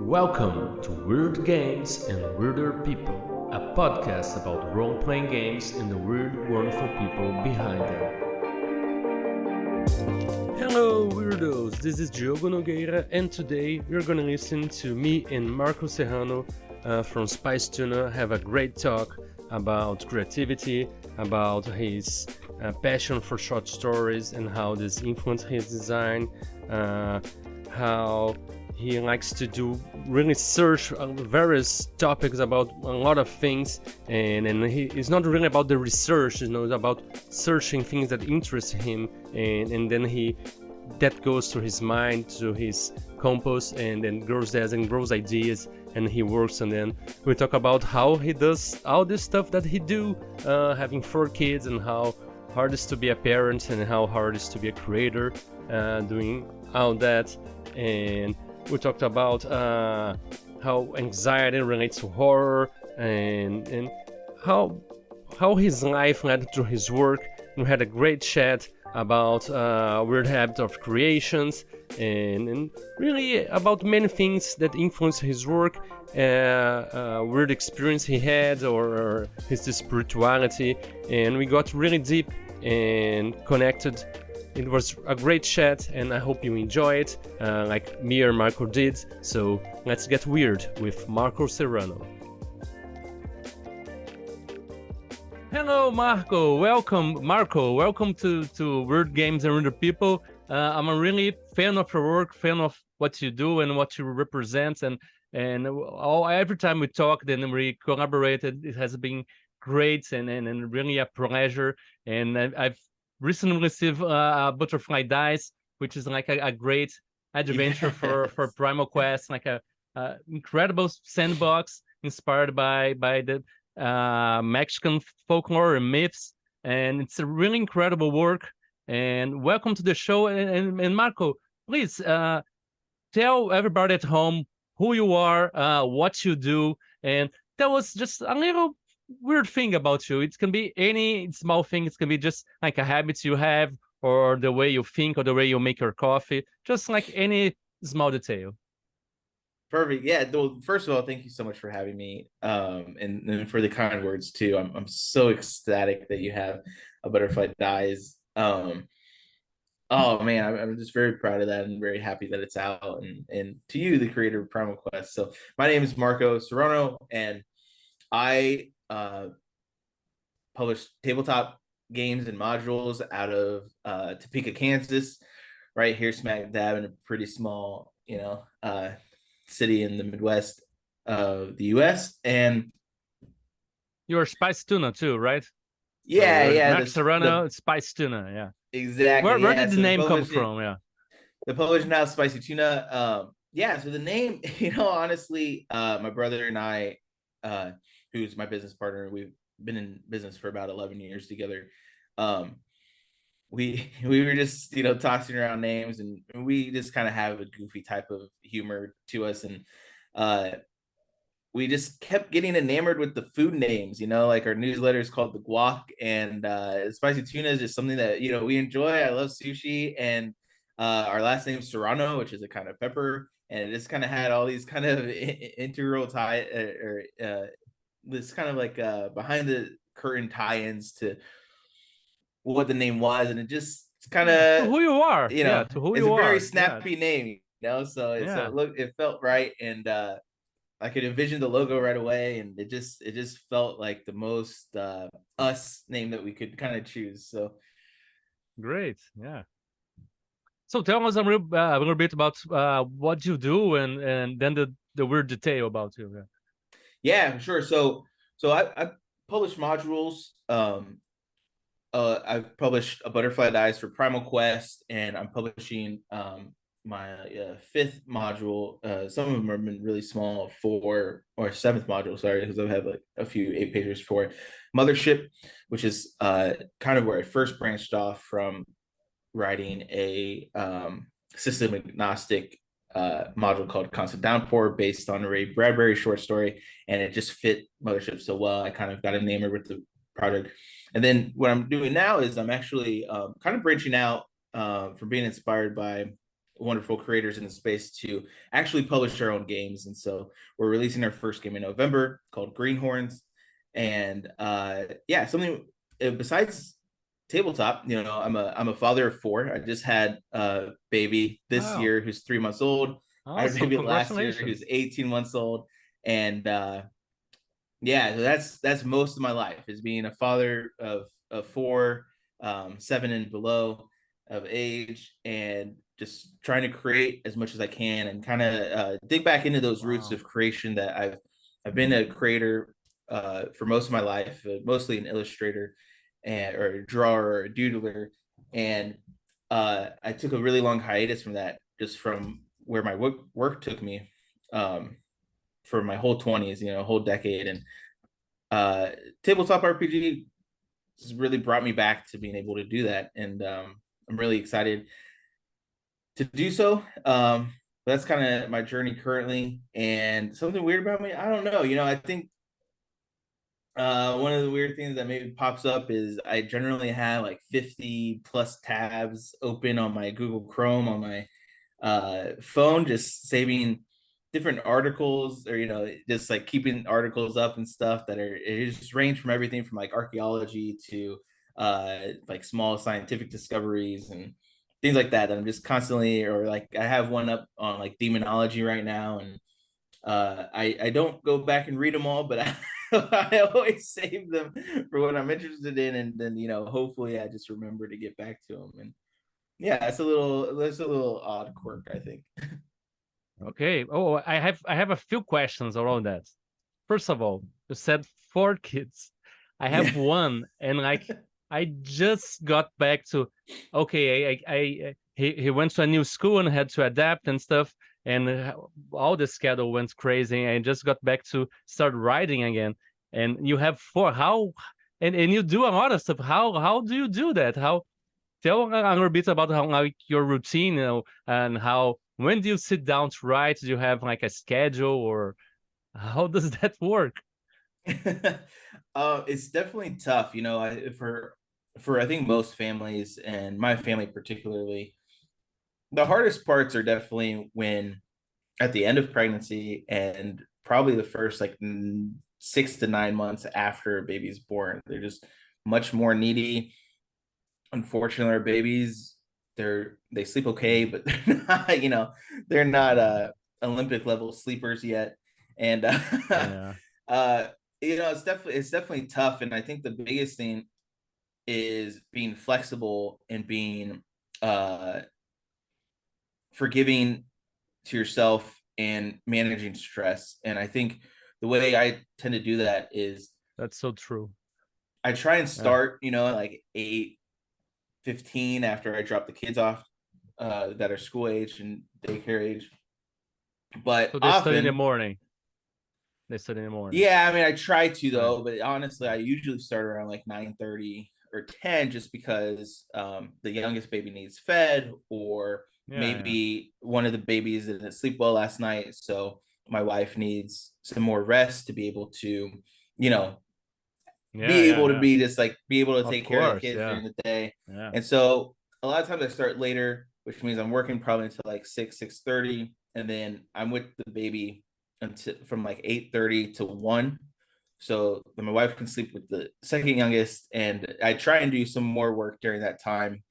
Welcome to Weird Games and Weirder People, a podcast about role-playing games and the weird, wonderful people behind them. Hello weirdos, this is Diogo Nogueira and today we're gonna listen to me and Marco Serrano from Spicy Tuna have a great talk about creativity, about his passion for short stories and how this influenced his design, how he likes to do really search various topics about a lot of things, and it's not really about the research, it's about searching things that interest him, and then that goes to his mind, to his compost, and then grows that and grows ideas, and he works. And then we talk about how he does all this stuff that he do, having 4 kids, and how hard it is to be a parent and how hard it is to be a creator, doing all that. And we talked about how anxiety relates to horror, and how his life led to his work. We had a great chat about weird habits of creations, and really about many things that influenced his work, weird experience he had, or his spirituality, and we got really deep and connected. It was a great chat, and I hope you enjoy it, like me or Marco did. So let's get weird with Marco Serrano. Hello, Marco. Welcome, Marco. Welcome to Weird Games and Weird People. I'm a really fan of your work, fan of what you do and what you represent, and every time we talked and we collaborated, it has been great and really a pleasure. And I've recently received Butterfly Dice, which is like a great adventure for Primal Quest, like a incredible sandbox inspired by the Mexican folklore and myths, and it's a really incredible work. And welcome to the show. And Marco, please tell everybody at home who you are, what you do, and tell us just a little weird thing about you. It can be any small thing. It can be just like a habit you have, or the way you think, or the way you make your coffee. Just like any small detail. Perfect. Yeah. Well, first of all, thank you so much for having me, and for the kind words too. I'm so ecstatic that you have a Butterfly Dies. Oh man, I'm just very proud of that and very happy that it's out. And to you, the creator of Primal Quest. So my name is Marco Serrano, and I publish tabletop games and modules out of Topeka, Kansas, right here smack dab in a pretty small, city in the Midwest of the U.S. And You're Spicy Tuna too, right? Yeah. Marco Serrano, Spicy Tuna, yeah. Exactly. Where did the name come from? Yeah. The publisher now, Spicy Tuna. So the name, honestly, my brother and I, who's my business partner, we've been in business for about 11 years together. We were just tossing around names, and we just kind of have a goofy type of humor to us, and we just kept getting enamored with the food names. Like our newsletter is called The Guac, and Spicy Tuna is just something that we enjoy. I love sushi, and our last name is Serrano, which is a kind of pepper, and it just kind of had all these kind of integral this kind of like behind the curtain tie-ins to what the name was, and it just kind of who you are, to who it's you a very are. snappy name, so it felt right, and I could envision the logo right away, and it just felt like the most us name that we could kind of choose. So great, yeah. So tell us a little bit about what you do, and then the weird detail about you. Yeah, sure. So I publish modules. I've published a Butterfly Dice for Primal Quest, and I'm publishing my 5th module. Some of them have been really small, 4th or 7th module, sorry, because I have like a few 8-pagers for Mothership, which is kind of where I first branched off from writing a system agnostic module called Constant Downpour based on a Ray Bradbury short story, and it just fit Mothership so well. I kind of got enamored with the project. And then what I'm doing now is I'm actually kind of branching out from being inspired by wonderful creators in the space to actually publish our own games. And so we're releasing our first game in November called Greenhorns. And yeah, something besides tabletop, I'm a father of four. I just had a baby this Wow, year who's 3 months old. I had a awesome! baby last year Congratulations. who's 18 months old. And yeah, so that's most of my life is being a father of four, 7 and below of age, and just trying to create as much as I can and kind of dig back into those roots Wow. of creation that I've been a creator for most of my life, mostly an illustrator and or a drawer or a doodler, and I took a really long hiatus from that, just from where my work took me. For my whole 20s, whole decade. And uh, tabletop RPG has really brought me back to being able to do that. And I'm really excited to do so. That's kind of my journey currently. And something weird about me, I don't know. I think one of the weird things that maybe pops up is I generally have like 50 plus tabs open on my Google Chrome on my phone, just saving different articles, or just like keeping articles up and stuff that are, it just range from everything from like archaeology to like small scientific discoveries and things like that I'm just constantly, or like I have one up on like demonology right now. And I don't go back and read them all, but I always save them for what I'm interested in, and then hopefully I just remember to get back to them. And yeah, that's a little odd quirk, I think. Okay. Oh, I have a few questions around that. First of all, you said 4 kids. I Yeah. have one, and like I just got back to. Okay, he went to a new school and had to adapt and stuff, and all the schedule went crazy. And I just got back to start writing again. And you have four. How? And you do a lot of stuff. How do you do that? How? Tell a little bit about how like your routine, and how when do you sit down to write? Do you have like a schedule, or how does that work? It's definitely tough, for I think most families, and my family particularly. The hardest parts are definitely when at the end of pregnancy, and probably the first like 6 to 9 months after a baby's born. They're just much more needy. Unfortunately, our babies, they sleep okay, but they're not Olympic level sleepers yet. And Yeah, uh it's definitely tough. And I think the biggest thing is being flexible and being uh forgiving to yourself and managing stress. And I think the way I tend to do that is that's so true. I try and Yeah. start, like 8:15 after I drop the kids off that are school age and daycare age. But So they study in the often, morning. They study in the morning. yeah, I mean, I try to Right. though, but honestly, I usually start around like 9:30 or 10, just because the youngest baby needs fed, or Yeah, maybe one of the babies didn't sleep well last night, so my wife needs some more rest to be able to, you know, yeah, be yeah, able to yeah. be able to Of take care of the course, kids yeah, during the day. yeah. And so a lot of times I start later, which means I'm working probably until like 6:30, and then I'm with the baby until from like 8:30 to 1. So then my wife can sleep with the second youngest, and I try and do some more work during that time.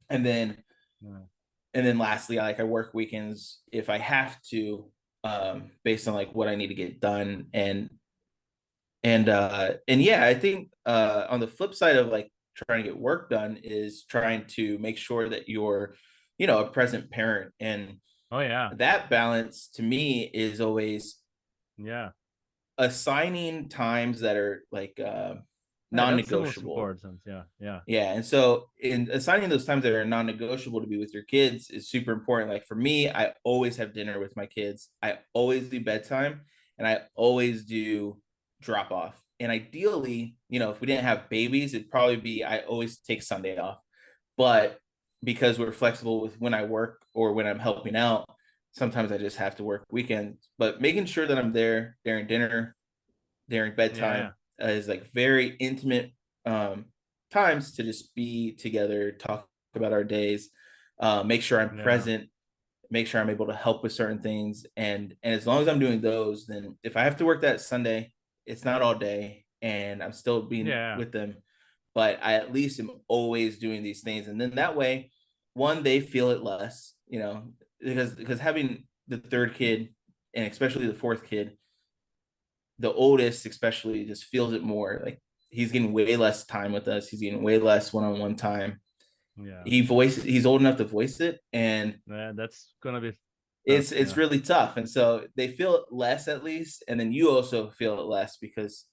And then Yeah. lastly, like I work weekends if I have to, based on like what I need to get done. And yeah, I think on the flip side of like trying to get work done is trying to make sure that you're, a present parent. And Oh yeah, that balance to me is always yeah. assigning times that are like Yeah, that's the most non-negotiable. important. Yeah, yeah, Yeah, and so in assigning those times that are non-negotiable to be with your kids is super important. Like for me, I always have dinner with my kids. I always do bedtime, and I always do drop off. And ideally, if we didn't have babies, it'd probably be I always take Sunday off. But because we're flexible with when I work or when I'm helping out, sometimes I just have to work weekends. But making sure that I'm there during dinner, during yeah, bedtime, yeah. is like very intimate um, times to just be together, talk about our days. make sure I'm Yeah. present, make sure I'm able to help with certain things. And as long as I'm doing those, then if I have to work that Sunday, it's not all day and I'm still being Yeah. with them, but I at least am always doing these things. And then that way, one, they feel it less, because having the third kid and especially the fourth kid, the oldest especially just feels it more. Like he's getting way less time with us. He's getting way less one-on-one time. Yeah. He's old enough to voice it, and Yeah, that's gonna be tough. it's Yeah. really tough. And so they feel it less at least, and then you also feel it less because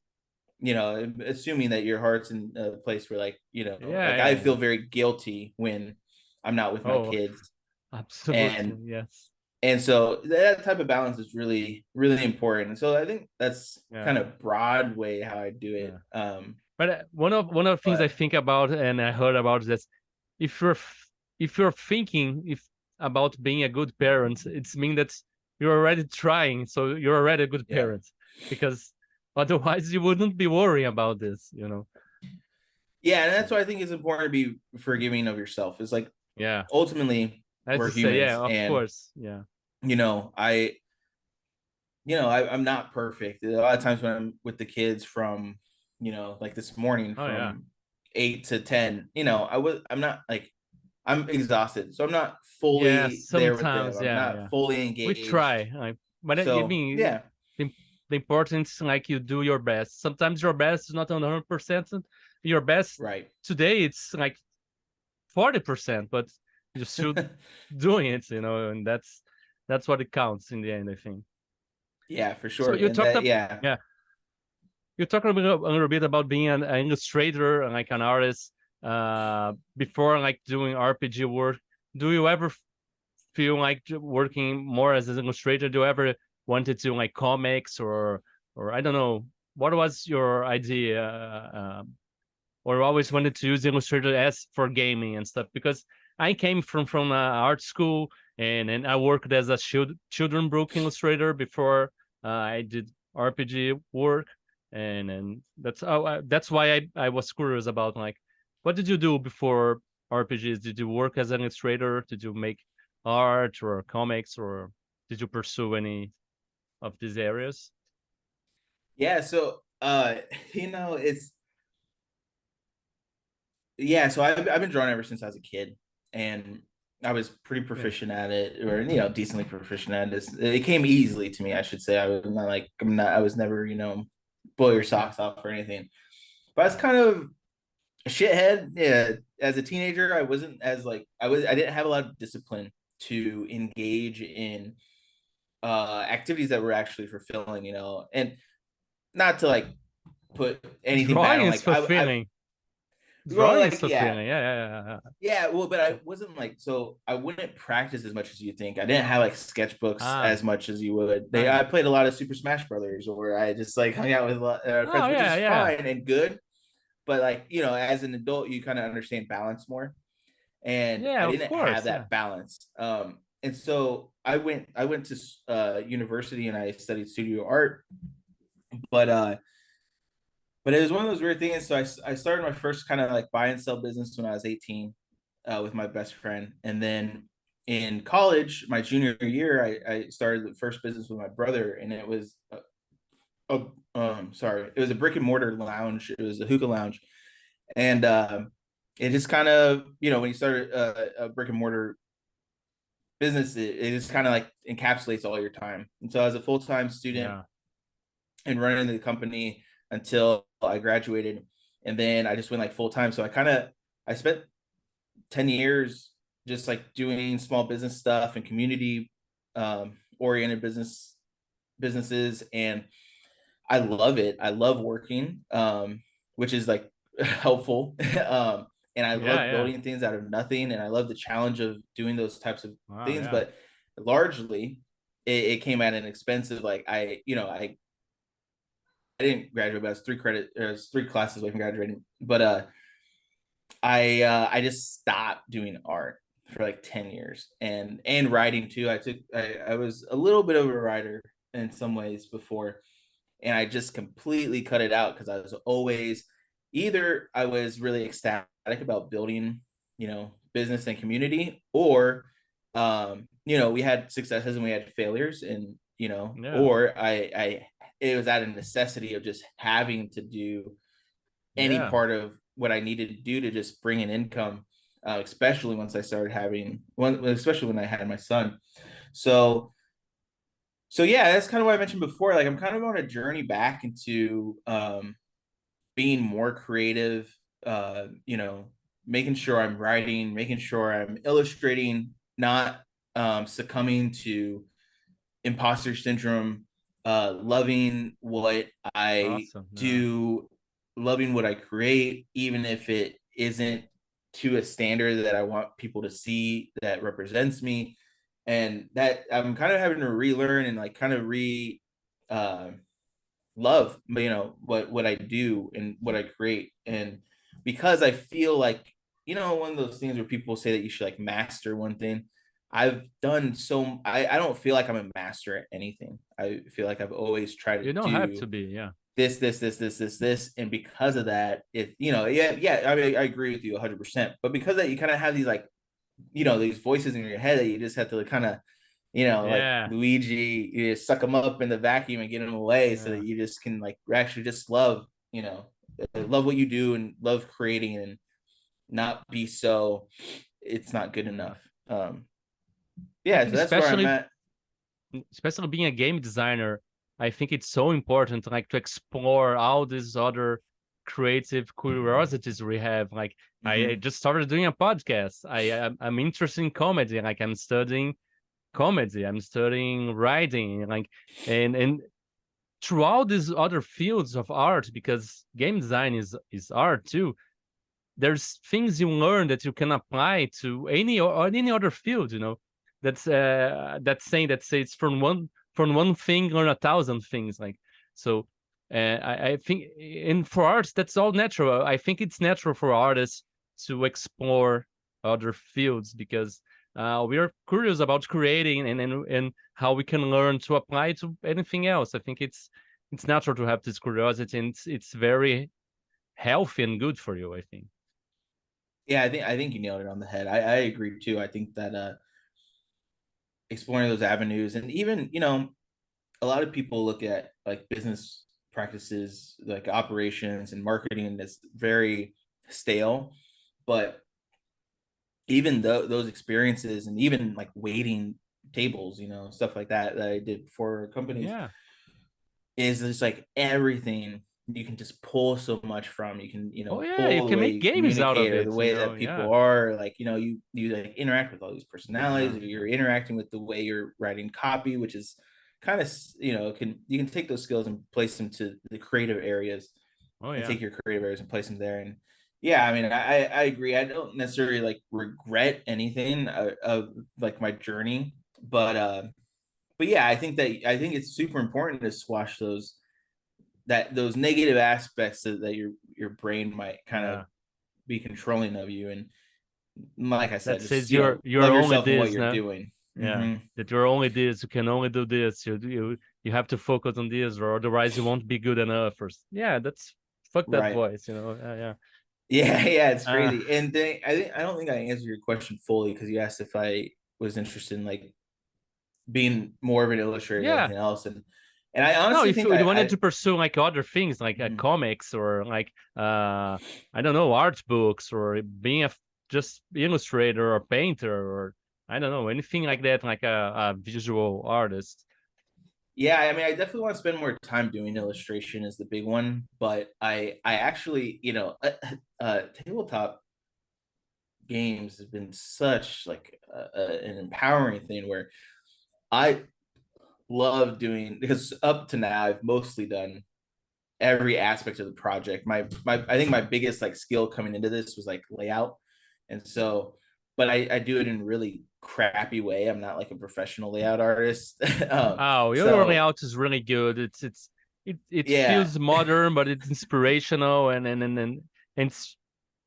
assuming that your heart's in a place where Yeah, like I yeah, feel yeah. very guilty when I'm not with my Oh, kids. absolutely. And Yes. and so that type of balance is really really important. And so I think that's Yeah. kind of broad way how I do it. Yeah. But one of the things I But think about and I heard about is that if you're if you're thinking if about being a good parent, it's mean that you're already trying, so you're already a good yeah. parent because otherwise you wouldn't be worrying about this, you know. Yeah, and that's why I think it's important to be forgiving of yourself. It's like Yeah. ultimately As we're you say, yeah, humans, of and course. Yeah. you know, I I'm not perfect. A lot of times when I'm with the kids from, like this morning Oh yeah. from 8 to 10, I'm not like I'm exhausted. So I'm not Yeah, fully there with them. sometimes, I'm yeah, not yeah. fully We engaged. try, like, but I So mean, yeah, the, the importance, like, you do your best. Sometimes your best is not 100%. Your best right. today, it's like 40%, but you're still doing it, and that's what it counts in the end, I think. Yeah, for So sure. you And talked that up, yeah. yeah, you talked a little bit about being an illustrator and like an artist. Before like doing RPG work, do you ever feel like working more as an illustrator? Do you ever wanted to like comics or I don't know, what was your idea? Or always wanted to use Illustrator as for gaming and stuff? Because I came from art school and I worked as a children book illustrator before I did RPG work, and that's why I was curious about like what did you do before RPGs? Did you work as an illustrator? Did you make art or comics, or did you pursue any of these areas? Yeah, so it's yeah, so I've been drawing ever since I was a kid, and I was pretty Yeah. proficient at it, or decently proficient at it. It came easily to me, I should say. I was never blow your Yeah. socks off or anything. But I was kind of a shithead. Yeah, as a teenager, I wasn't as like I didn't have a lot of discipline to engage in activities that were actually fulfilling, and not to like put anything bad Drawing on is I fulfilling. well, Drawing is like yeah. fulfilling. Yeah, yeah, yeah, Yeah, well, but yeah. I wasn't like so I wouldn't practice as much as you think. I didn't have like sketchbooks Ah, as much as you would. I nice. played a lot of Super Smash Brothers, or I just like hung out with a lot, friends, Oh which yeah, is yeah. fine and good. But like as an adult, you kind of understand balance more, and Yeah, I of didn't have course. Yeah. that balance. And so I went to university and I studied studio art, but it was one of those weird things. So I started my first kind of like buy and sell business when I was 18, with my best friend. And then in college, my junior year, I started the first business with my brother, and it was sorry, it was a brick and mortar lounge. It was a hookah lounge, and it just kind of when you start a brick and mortar business, it just kind of like encapsulates all your time. And so as a full time student Yeah. and running the company until I graduated, and then I just went like full time. So I spent 10 years just like doing small business stuff and community oriented businesses, and I love it. I love working, which is like helpful. And I Yeah, love yeah. building things out of nothing, and I love the challenge of doing those types of Wow, things. yeah. But largely, it came at an expense of like I didn't graduate, but I was I was 3 classes away from graduating. But I just stopped doing art for like 10 years, and writing too. I was a little bit of a writer in some ways before, and I just completely cut it out because I was always either I was really ecstatic about business and community, or we had successes and we had failures, and or I it was out of necessity of just having to do any part of what I needed to do to just bring in income, especially once I started having one, especially when I had my son. So yeah, that's kind of what I mentioned before. Like I'm kind of on a journey back into being more creative, making sure I'm writing, making sure I'm illustrating, not succumbing to imposter syndrome, loving what I do, loving what I create, even if it isn't to a standard that I want people to see that represents me. And that I'm kind of having to relearn and like kind of uh, love, what I do and what I create. And because I feel like, one of those things where people say that you should like master one thing. I've done so I don't feel like I'm a master at anything. I feel like I've always tried to You don't have do to be, yeah. this. And because of that, I mean, I agree with you 100%. But because of that, you kind of have these like, these voices in your head that you just have to kind of, like Luigi, you just suck them up in the vacuum and get them away so that you just can like actually just love, love what you do and love creating and not be so it's not good enough. So that's where I'm at. Especially being a game designer, I think it's so important like to explore all these other creative curiosities we have. Like I just started doing a podcast. I'm interested in comedy. Like I'm studying comedy, I'm studying writing, like and throughout these other fields of art, because game design is art too. There's things you learn that you can apply to any other field. That's saying that say it's from one thing learn 1,000 things. Like so, I think, and for arts that's all natural. I think it's natural for artists to explore other fields because we are curious about creating and how we can learn to apply to anything else. I think it's natural to have this curiosity, and it's very healthy and good for you, I think. Yeah, I think you nailed it on the head. I agree too. I think that exploring those avenues, and even a lot of people look at like business practices, like operations and marketing, that's very stale. But even though those experiences and even like waiting tables, stuff like that I did for companies, is just like everything you can just pull so much from. You can you pull the can way make you games out of communicate or it, the way that people are, like you like interact with all these personalities, or you're interacting with the way you're writing copy, which is kind of you can take those skills and place them to the creative areas, and take your creative areas and place them there. And I mean, I agree. I don't necessarily like regret anything of like my journey, but yeah, I think it's super important to squash those negative aspects that your brain might kind of be controlling of you. And like I said, that just says you're love only yourself and what this, you're no? doing. That you're only this, you can only do this, you have to focus on this, or otherwise you won't be good enough. Or that's fuck that Right. voice, Yeah, it's crazy. And then I don't think I answered your question fully, because you asked if I was interested in like being more of an illustrator than anything else. And I no, honestly if think you wanted to pursue like other things, like comics, or like I don't know, art books, or being a just illustrator or painter, or I don't know, anything like that, like a visual artist. Yeah, I mean, I definitely want to spend more time doing illustration is the big one, but I actually, tabletop games has been such like an empowering thing, where I love doing, because up to now I've mostly done every aspect of the project. My I think my biggest like skill coming into this was like layout. And so, but I do it in a really crappy way. I'm not like a professional layout artist. Your So layout is really good. It yeah. feels modern, but it's inspirational, and it's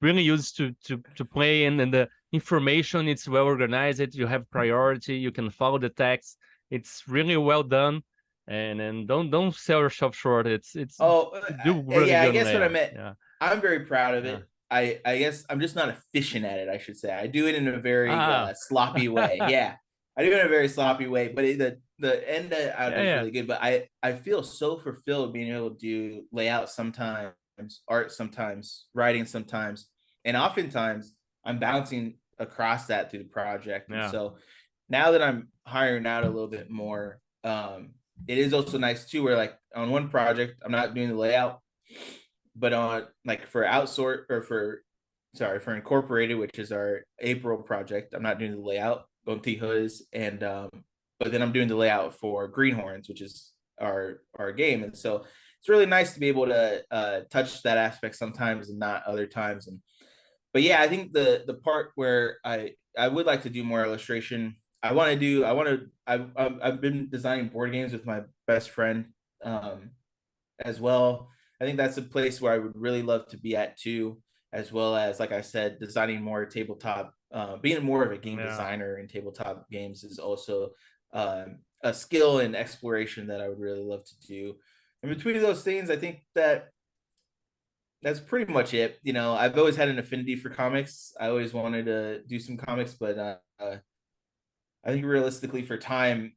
really used to play, and the information, it's well organized. You have priority. You can follow the text. It's really well done, and don't sell yourself short. It's Oh, you do really yeah, I good guess what I layout. meant. Yeah, I'm very proud of yeah, it. I guess I'm just not efficient at it, I should say. I do it in a very Ah. sloppy way. Yeah, Yeah. I do it in a very sloppy way, but the end out is yeah. really good. But I feel so fulfilled being able to do layout sometimes, art sometimes, writing sometimes, and oftentimes I'm bouncing across that through the project. And Yeah. so now that I'm hiring out a little bit more, it is also nice too, where like on one project I'm not doing the layout, but on like for outsource or for sorry for incorporated, which is our April project, I'm not doing the layout Gontijos, and but then I'm doing the layout for Greenhorns, which is our game. And so it's really nice to be able to touch that aspect sometimes and not other times. And but yeah, I think the part where I would like to do more illustration. I've been designing board games with my best friend, um, as well. I think that's a place where I would really love to be at too, as well as, like I said, designing more tabletop. Being more of a game Yeah. designer in tabletop games is also a skill and exploration that I would really love to do. And between those things, I think that's pretty much it. You know, I've always had an affinity for comics. I always wanted to do some comics, but I think realistically for time,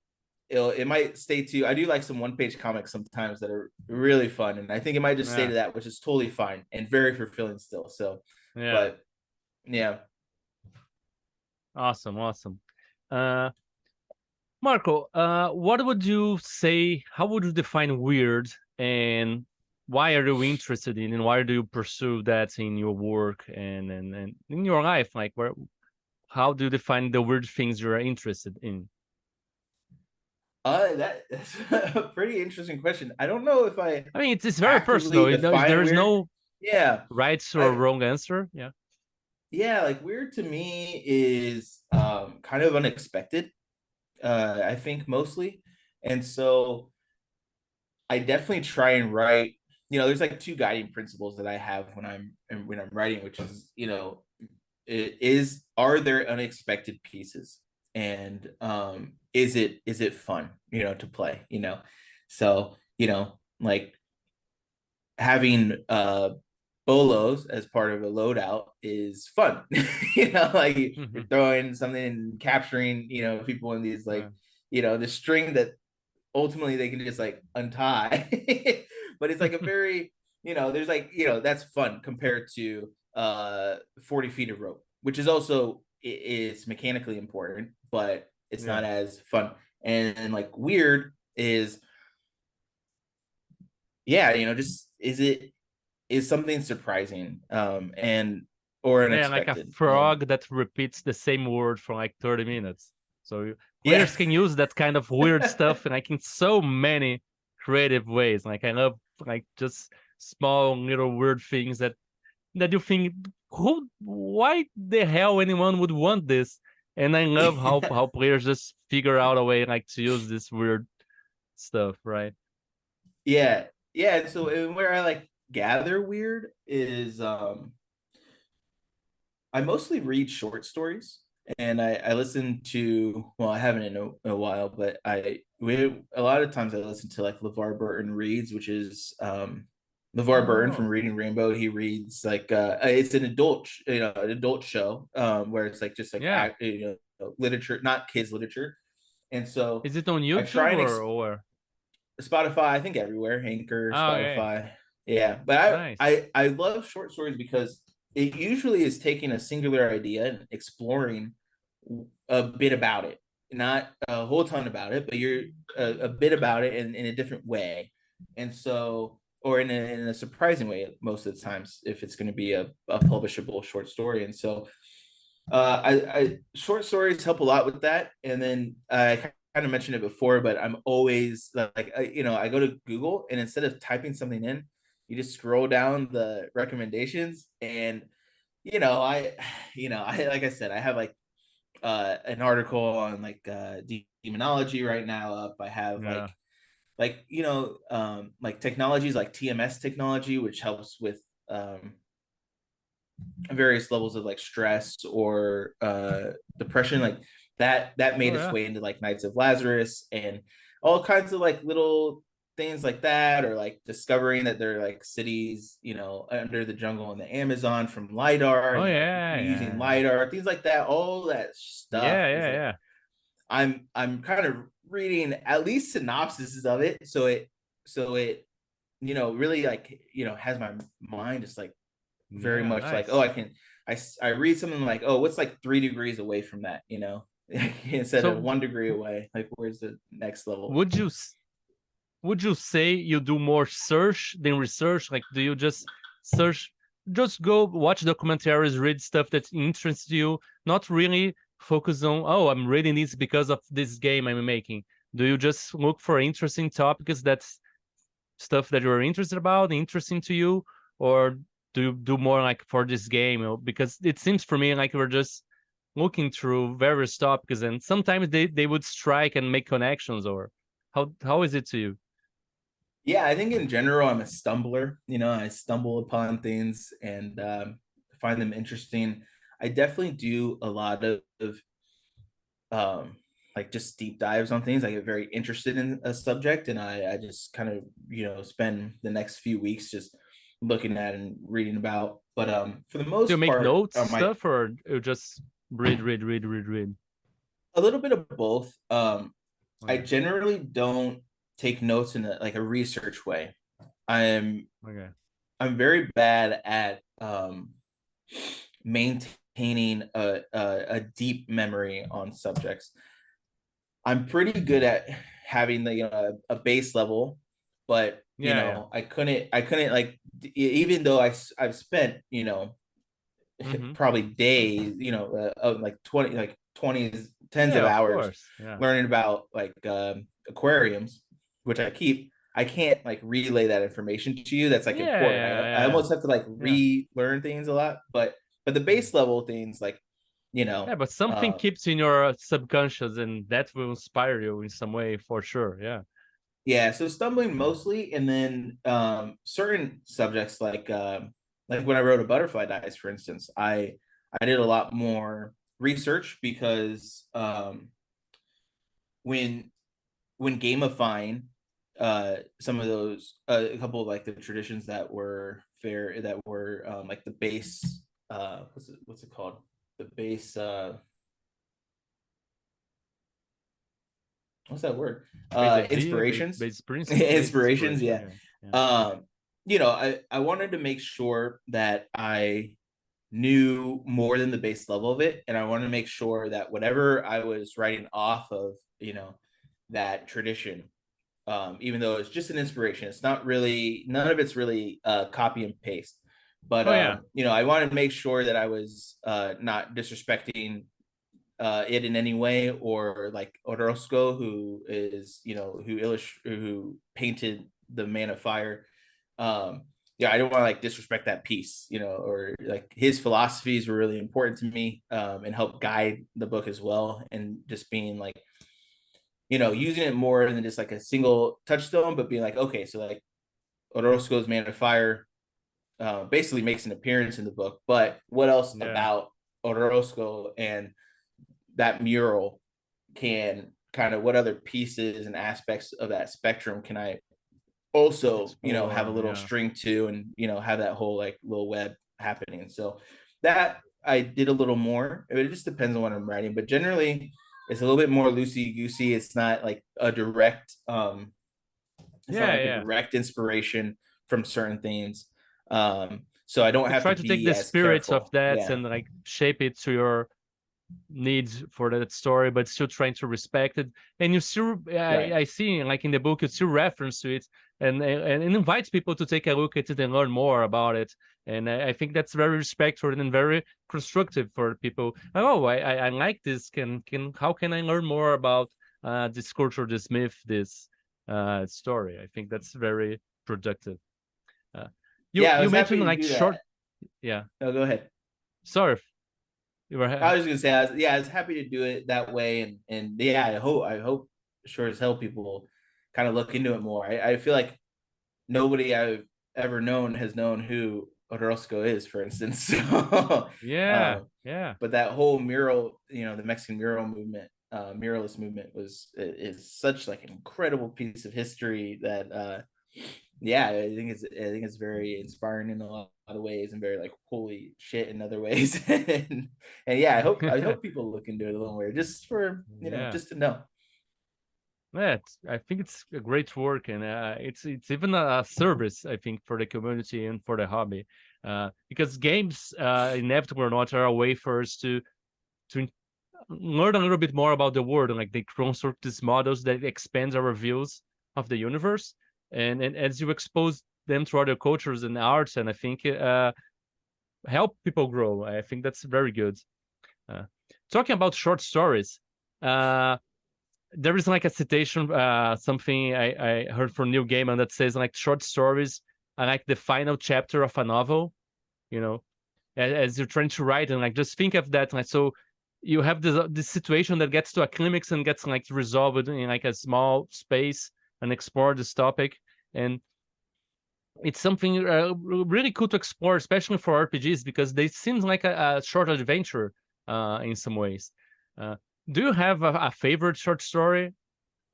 it might stay to. I do like some one page comics sometimes that are really fun, and I think it might just stay Yeah. to that, which is totally fine and very fulfilling still. So, Yeah. but yeah, Awesome. Awesome. Uh, Marco, what would you say? How would you define weird, and why are you interested in, and why do you pursue that in your work and in your life? Like, where, how do you define the weird things you're interested in? that's a pretty interesting question. I don't know if I I mean, it's very actively personal. define There's weird. no Yeah, right or I wrong answer. Yeah. yeah, like weird to me is kind of unexpected. I think mostly, and so I definitely try and write. You know, there's like two guiding principles that I have when I'm writing, which is, you know, it is, are there unexpected pieces, and is it fun, you know, to play, you know. So, you know, like having bolos as part of a loadout is fun. You know, like you're Hmm. throwing something and capturing, you know, people in these Yeah. like, you know, the string that ultimately they can just like untie. But it's like a very, you know, there's like, you know, that's fun compared to 40 feet of rope, which is also is mechanically important, but it's Yeah. not as fun. And like weird is, yeah, you know, just is something surprising, and or Yeah, like a unexpected. And frog that repeats the same word for like 30 minutes. So yeah. players can use that kind of weird stuff and like in so many creative ways. Like I love like just small little weird things that you think, who, why the hell anyone would want this? And I love how players just figure out a way like to use this weird stuff, right? Yeah, yeah. So where I like gather weird is I mostly read short stories, and I listen to, well, I haven't in a while, but a lot of times I listen to like LeVar Burton reads, which is LeVar Burton from Oh, Reading Rainbow. He reads like it's an adult you know, an adult show, where it's like just like yeah. you know, literature, not kids literature. And so Is it on I YouTube try and or? Spotify, I think everywhere, Anchor, Oh, okay. Spotify. Yeah, but Nice. I love short stories because it usually is taking a singular idea and exploring a bit about it, not a whole ton about it, but you're a bit about it in a different way. And so, or in a surprising way most of the times, if it's going to be a publishable short story. And so I short stories help a lot with that. And then I kind of mentioned it before, but I'm always like, you know, I go to Google, and instead of typing something in, you just scroll down the recommendations, and you know, you know, I like I said, I have like an article on like demonology right now up. I have Yeah. like you know, like technologies like TMS technology, which helps with various levels of like stress or depression, like that made Oh its yeah. way into like Knights of Lazarus and all kinds of like little things like that, or like discovering that there are like cities, under the jungle in the Amazon from lidar, Oh and like yeah, using yeah, lidar, things like that. All that stuff yeah, is yeah, like yeah. I'm kind of reading at least synopses of it, so it really like has my mind just like very Yeah, much like, oh, nice. I read something like, oh, what's like 3 degrees away from that, instead of So 1 degree away, like where's the next level. would you would you say you do more search than research? Like, do you just search, just go watch documentaries, read stuff that interests you, not really focus on, oh, I'm reading this because of this game I'm making? Do you just look for interesting topics that's stuff that you're interested about, interesting to you, or do you do more like for this game? Because it seems for me like we're just looking through various topics, and sometimes they would strike and make connections, or how is it to you? Yeah, I think in general I'm a stumbler. I stumble upon things and find them interesting. I definitely do a lot of um, like just deep dives on things. I get very interested in a subject, and I just kind of spend the next few weeks just looking at and reading about. But for the Do you most make part, notes my stuff, or you just read? a little bit of both. I Okay, generally don't take notes in like a research way. I'm okay. I'm very bad at maintaining a deep memory on subjects. I'm pretty good at having the a base level, but Yeah, yeah. I couldn't like even though I've spent Mm-hmm. probably days, of like 20s, tens of Yeah, of hours course. Yeah, learning about like aquariums, which I keep. I can't like relay that information to you. That's like yeah, important. yeah, I yeah, almost have to like yeah. relearn things a lot, but the Yeah. base level things like you Yeah, know but something uh keeps in your subconscious, and that will inspire you in some way for sure. Yeah. yeah, so stumbling mostly, and then certain subjects like when I wrote a butterfly dice, for instance, I did a lot more research because when gamifying some of those a couple of like the traditions that were fair, that were like the base, what's it called, the base, what's that word, Base idea, inspirations. base principle, base Inspirations, inspiration. yeah. Okay. Yeah. um I wanted to make sure that I knew more than the base level of it, and I wanted to make sure that whatever I was writing off of, that tradition, even though it's just an inspiration, it's not really, none of it's really copy and paste, but Oh yeah. I wanted to make sure that I was not disrespecting it in any way, or like Orozco, who is who painted the Man of Fire. Yeah, I don't want to like disrespect that piece, or like his philosophies were really important to me, and help guide the book as well, and just being like, using it more than just like a single touchstone, but being like, okay, so like Orozco's Man of Fire basically makes an appearance in the book, but what else Yeah. about Orozco and that mural can kind of, what other pieces and aspects of that spectrum can I also have a Explore. little Yeah. string to, and have that whole like little web happening. So that I did a little more. It just depends on what I'm writing, but generally it's a little bit more loosey goosey. It's not like a direct Yeah. Yeah. inspiration from certain things, so I don't You have try to to take be the as spirits of careful. that Yeah, and like shape it to your needs for that story, but still trying to respect it. And you still, right. I see, like in the book, you still reference to it, and it invites people to take a look at it and learn more about it. And I think that's very respectful and very constructive for people. Oh, I like this. Can how can I learn more about this culture, this myth, this story? I think that's very productive. Uh, Yeah, I you was happy mentioned to like do short, that. yeah. No, go ahead. Sorry, you were. I was just gonna say, I was happy to do it that way, and yeah, I hope sure as hell people kind of look into it more. I feel like nobody I've ever known has known who Orozco is, for instance. So, Yeah, um, yeah. but that whole mural, the Mexican mural movement, muralist movement is such like an incredible piece of history that yeah, I think it's very inspiring in a lot of ways and very like holy shit in other ways. And yeah, I hope people look into it a little more just for Yeah. just to know. Yeah, I think it's a great work, and it's even a service, I think, for the community and for the hobby, because games, inevitable or not, are a way for us to learn a little bit more about the world, and like they construct these models that expand our views of the universe, and as you expose them to other cultures and arts, and I think help people grow. I think that's very good. Uh, Talking about short stories. There is like a citation, something I heard from Neil Gaiman that says like short stories are like the final chapter of a novel, you know, as you're trying to write, and like just think of that. Like, so you have this situation that gets to a climax and gets like resolved in like a small space and explore this topic. And it's something really cool to explore, especially for RPGs, because they seem like a short adventure in some ways. Uh, do you have a favorite short story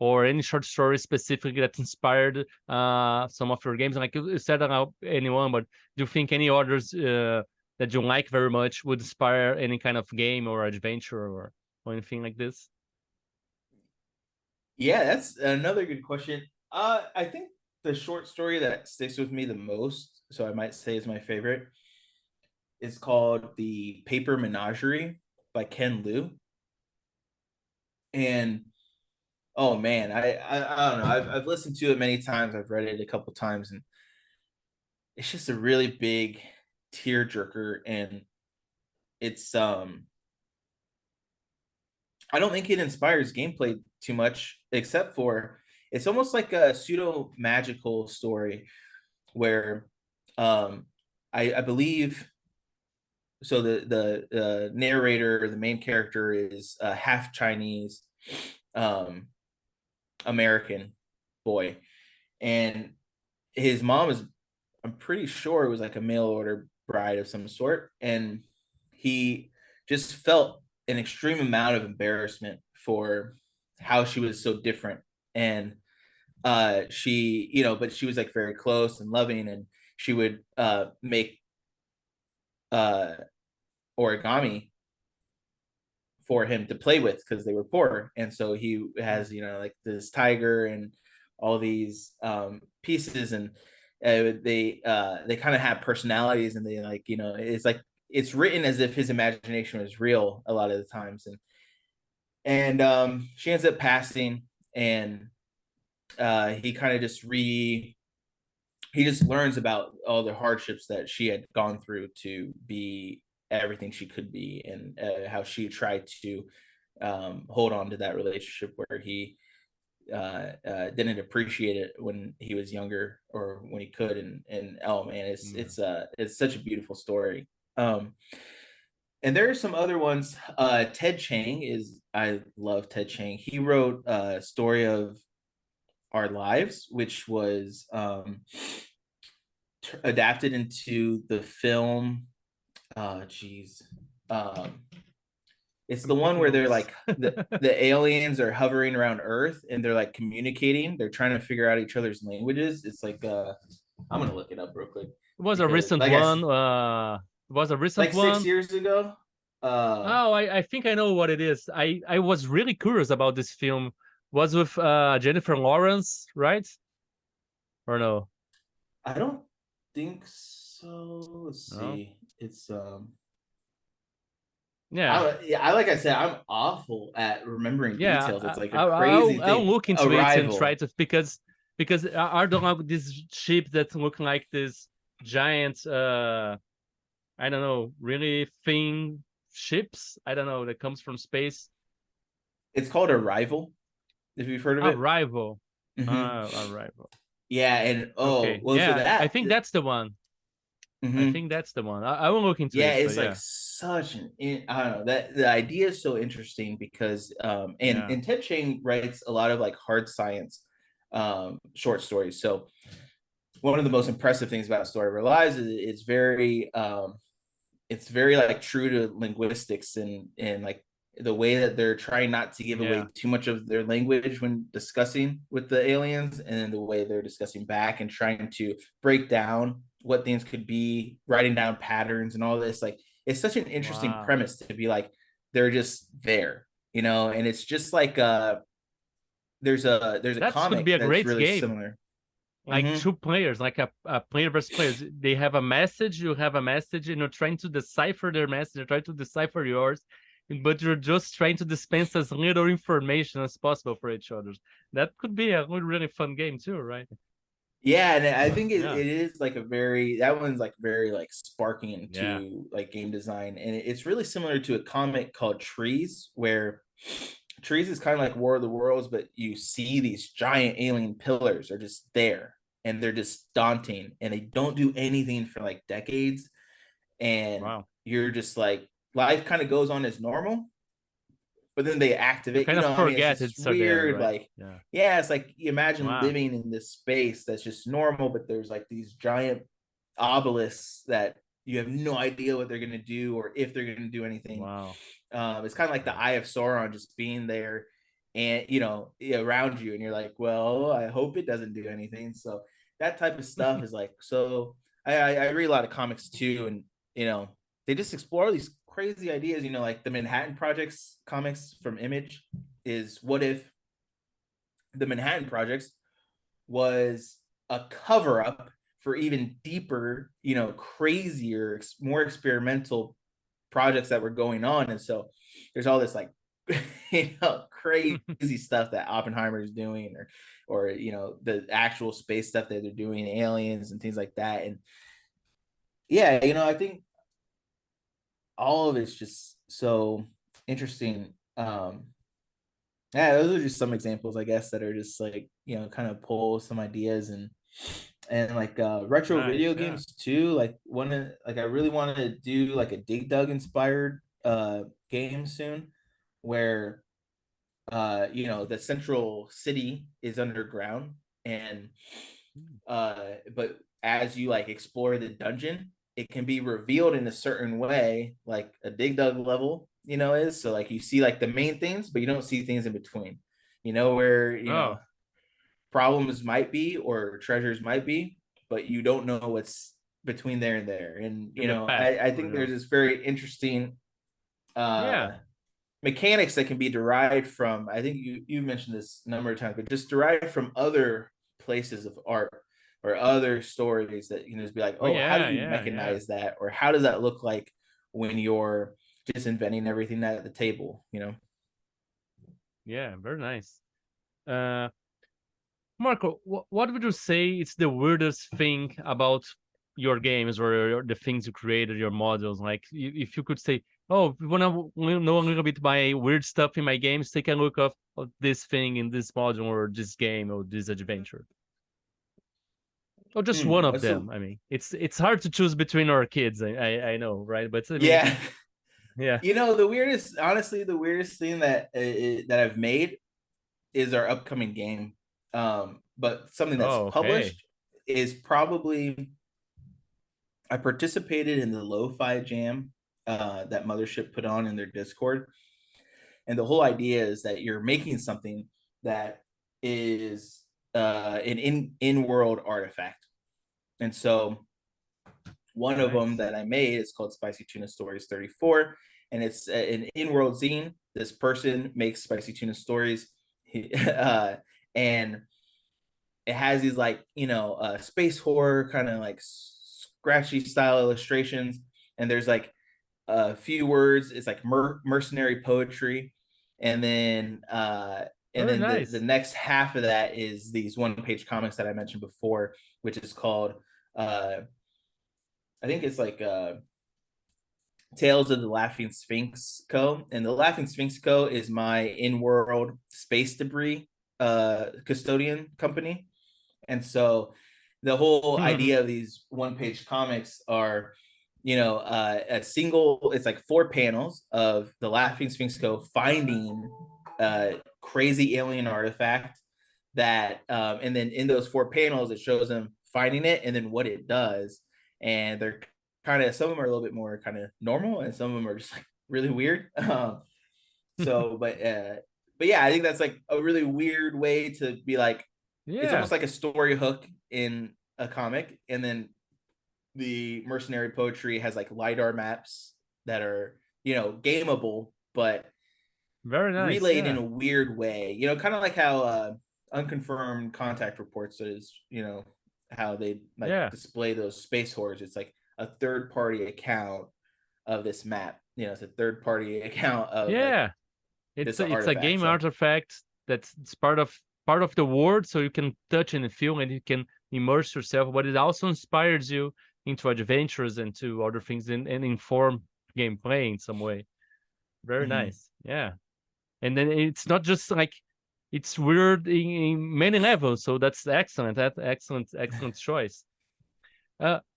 or any short story specifically that inspired some of your games? Like you said about anyone, but do you think any others that you like very much would inspire any kind of game or adventure or anything like this? Yeah, that's another good question. I think the short story that sticks with me the most, so I might say is my favorite, is called The Paper Menagerie by Ken Liu. And oh man, I don't know. I've listened to it many times. I've read it a couple times, and it's just a really big tearjerker. And it's I don't think it inspires gameplay too much, except for it's almost like a pseudo magical story where um I believe so the narrator, the main character is a half Chinese um American boy, and his mom is, I'm pretty sure it was like a mail order bride of some sort, and he just felt an extreme amount of embarrassment for how she was so different. And she, but she was like very close and loving, and she would make uh origami for him to play with because they were poor. And so he has, like this tiger and all these pieces, and they kind of have personalities, and they like, it's like it's written as if his imagination was real a lot of the times. And she ends up passing, and he kind of just he just learns about all the hardships that she had gone through to be everything she could be, and how she tried to hold on to that relationship where he didn't appreciate it when he was younger or when he could. And oh man, it's such a beautiful story. And there are some other ones. Ted Chiang is I love Ted Chiang. He wrote a story of our lives, which was adapted into the film. Geez. It's I'm the one taking where they're notes. like the aliens are hovering around Earth and they're like communicating. They're trying to figure out each other's languages. It's like I'm gonna look it up real quick It was a because recent one. It was a recent like six one. years ago. Oh, I think I know what it is. I was really curious about this film. Was with Jennifer Lawrence, right? Or no? I don't think so. Let's No. see. It's Yeah, I like I said, I'm awful at remembering yeah. details. It's like a I'll crazy I'll thing. look into it and try Arrival. to, because are there like these sheep that look like this giant I don't know, really thin ships? I don't know, that comes from space. It's called Arrival, if you've heard of it. Arrival. Hmm. Arrival. Yeah, and oh Okay. well, so Yeah, I that. think that's the one. I Mhm. think that's the one. I will look into Yeah, it, but it's like yeah. such I don't know, that the idea is so interesting because Yeah. and Ted Chiang writes a lot of like hard science short stories. So one of the most impressive things about Story of Our Lives is it's very like true to linguistics, and like the way that they're trying not to give away too much of their language when discussing with the aliens, and then the way they're discussing back and trying to break down what things could be, writing down patterns and all this. Like, it's such an interesting premise to be like, they're just there, you know. And it's just like there's a That could comic be a that's great really game. similar. Like two players, like a player versus players. They have a message, you have a message, and you're trying to decipher their message, you're trying to decipher yours, but you're just trying to dispense as little information as possible for each other. That could be a really fun game too, right? Yeah, and I think it is like that one's like very like sparking into like game design, and it's really similar to a comic called Trees, where Trees is kind of like War of the Worlds, but you see these giant alien pillars are just there, and they're just daunting, and they don't do anything for like decades, and you're just like, life kind of goes on as normal, but then they activate, you kind of forget it's it's weird, there, right? Like, it's like, you imagine living in this space that's just normal, but there's like these giant obelisks that you have no idea what they're going to do or if they're going to do anything. It's kind of like the Eye of Sauron just being there, and around you, and you're like, well, I hope it doesn't do anything. So that type of stuff is like, so I read a lot of comics too, and they just explore these crazy ideas, like the Manhattan Projects comics from Image is, what if the Manhattan Projects was a cover up for even deeper, crazier, more experimental projects that were going on. And so there's all this like crazy stuff that Oppenheimer is doing, or the actual space stuff that they're doing, aliens and things like that. And I think all of it's just so interesting. Those are just some examples, I guess, that are just like, kind of pull some ideas, and like retro video games too. Like I really wanted to do like a Dig Dug inspired game soon, where the central city is underground, and but as you like explore the dungeon, it can be revealed in a certain way, like a Dig Dug level, is. So like you see like the main things, but you don't see things in between, where problems might be or treasures might be, but you don't know what's between there and there. And I think there's this very interesting mechanics that can be derived from, I think you mentioned this a number of times, but just derived from other places of art or other stories that just be like, how do you mechanize that, or how does that look like when you're just inventing everything at the table? Very nice. Marco, what would you say is the weirdest thing about your games, or the things you created, your models? Like, if you could say, oh, if you want to know a little bit my weird stuff in my games, take a look of this thing in this module, or this game, or this adventure. Or just one of them. I mean, it's hard to choose between our kids. I know, right? But I mean, honestly, the weirdest thing that I've made is our upcoming game. But something that's published is probably, I participated in the Lo-Fi Jam that Mothership put on in their Discord. And the whole idea is that you're making something that is an in-world artifact. And so one of them that I made is called Spicy Tuna Stories 34. And it's an in-world zine. This person makes Spicy Tuna Stories. And it has these like, space horror kind of like scratchy style illustrations. And there's like a few words. It's like mercenary poetry. And then the next half of that is these one-page comics that I mentioned before, which is called I think it's like Tales of the Laughing Sphinx Co. And the Laughing Sphinx Co. is my in-world space debris custodian company. And so the whole idea of these one-page comics are, a single, it's like 4 panels of the Laughing Sphinx Co. finding a crazy alien artifact that, and then in those 4 panels, it shows them finding it and then what it does. And they're kind of, some of them are a little bit more kind of normal, and some of them are just like really weird. So, but yeah, I think that's like a really weird way to be like, it's Yeah, almost like a story hook in a comic, and then the mercenary poetry has like lidar maps that are, gameable, but very nice. relayed in Yeah, a weird way. Kind of like how unconfirmed contact reports is. How they like yeah, display those space horrors. It's like a third party account of this map. It's a third party account of like yeah. this It's a artifact. game So artifact that's it's part of the world, so you can touch and feel, and you can immerse yourself. But it also inspires you into adventures and to other things, and inform gameplay in some way. Very mhm. nice. Yeah. And then it's not just like it's weird in many levels, so that's excellent. Excellent choice.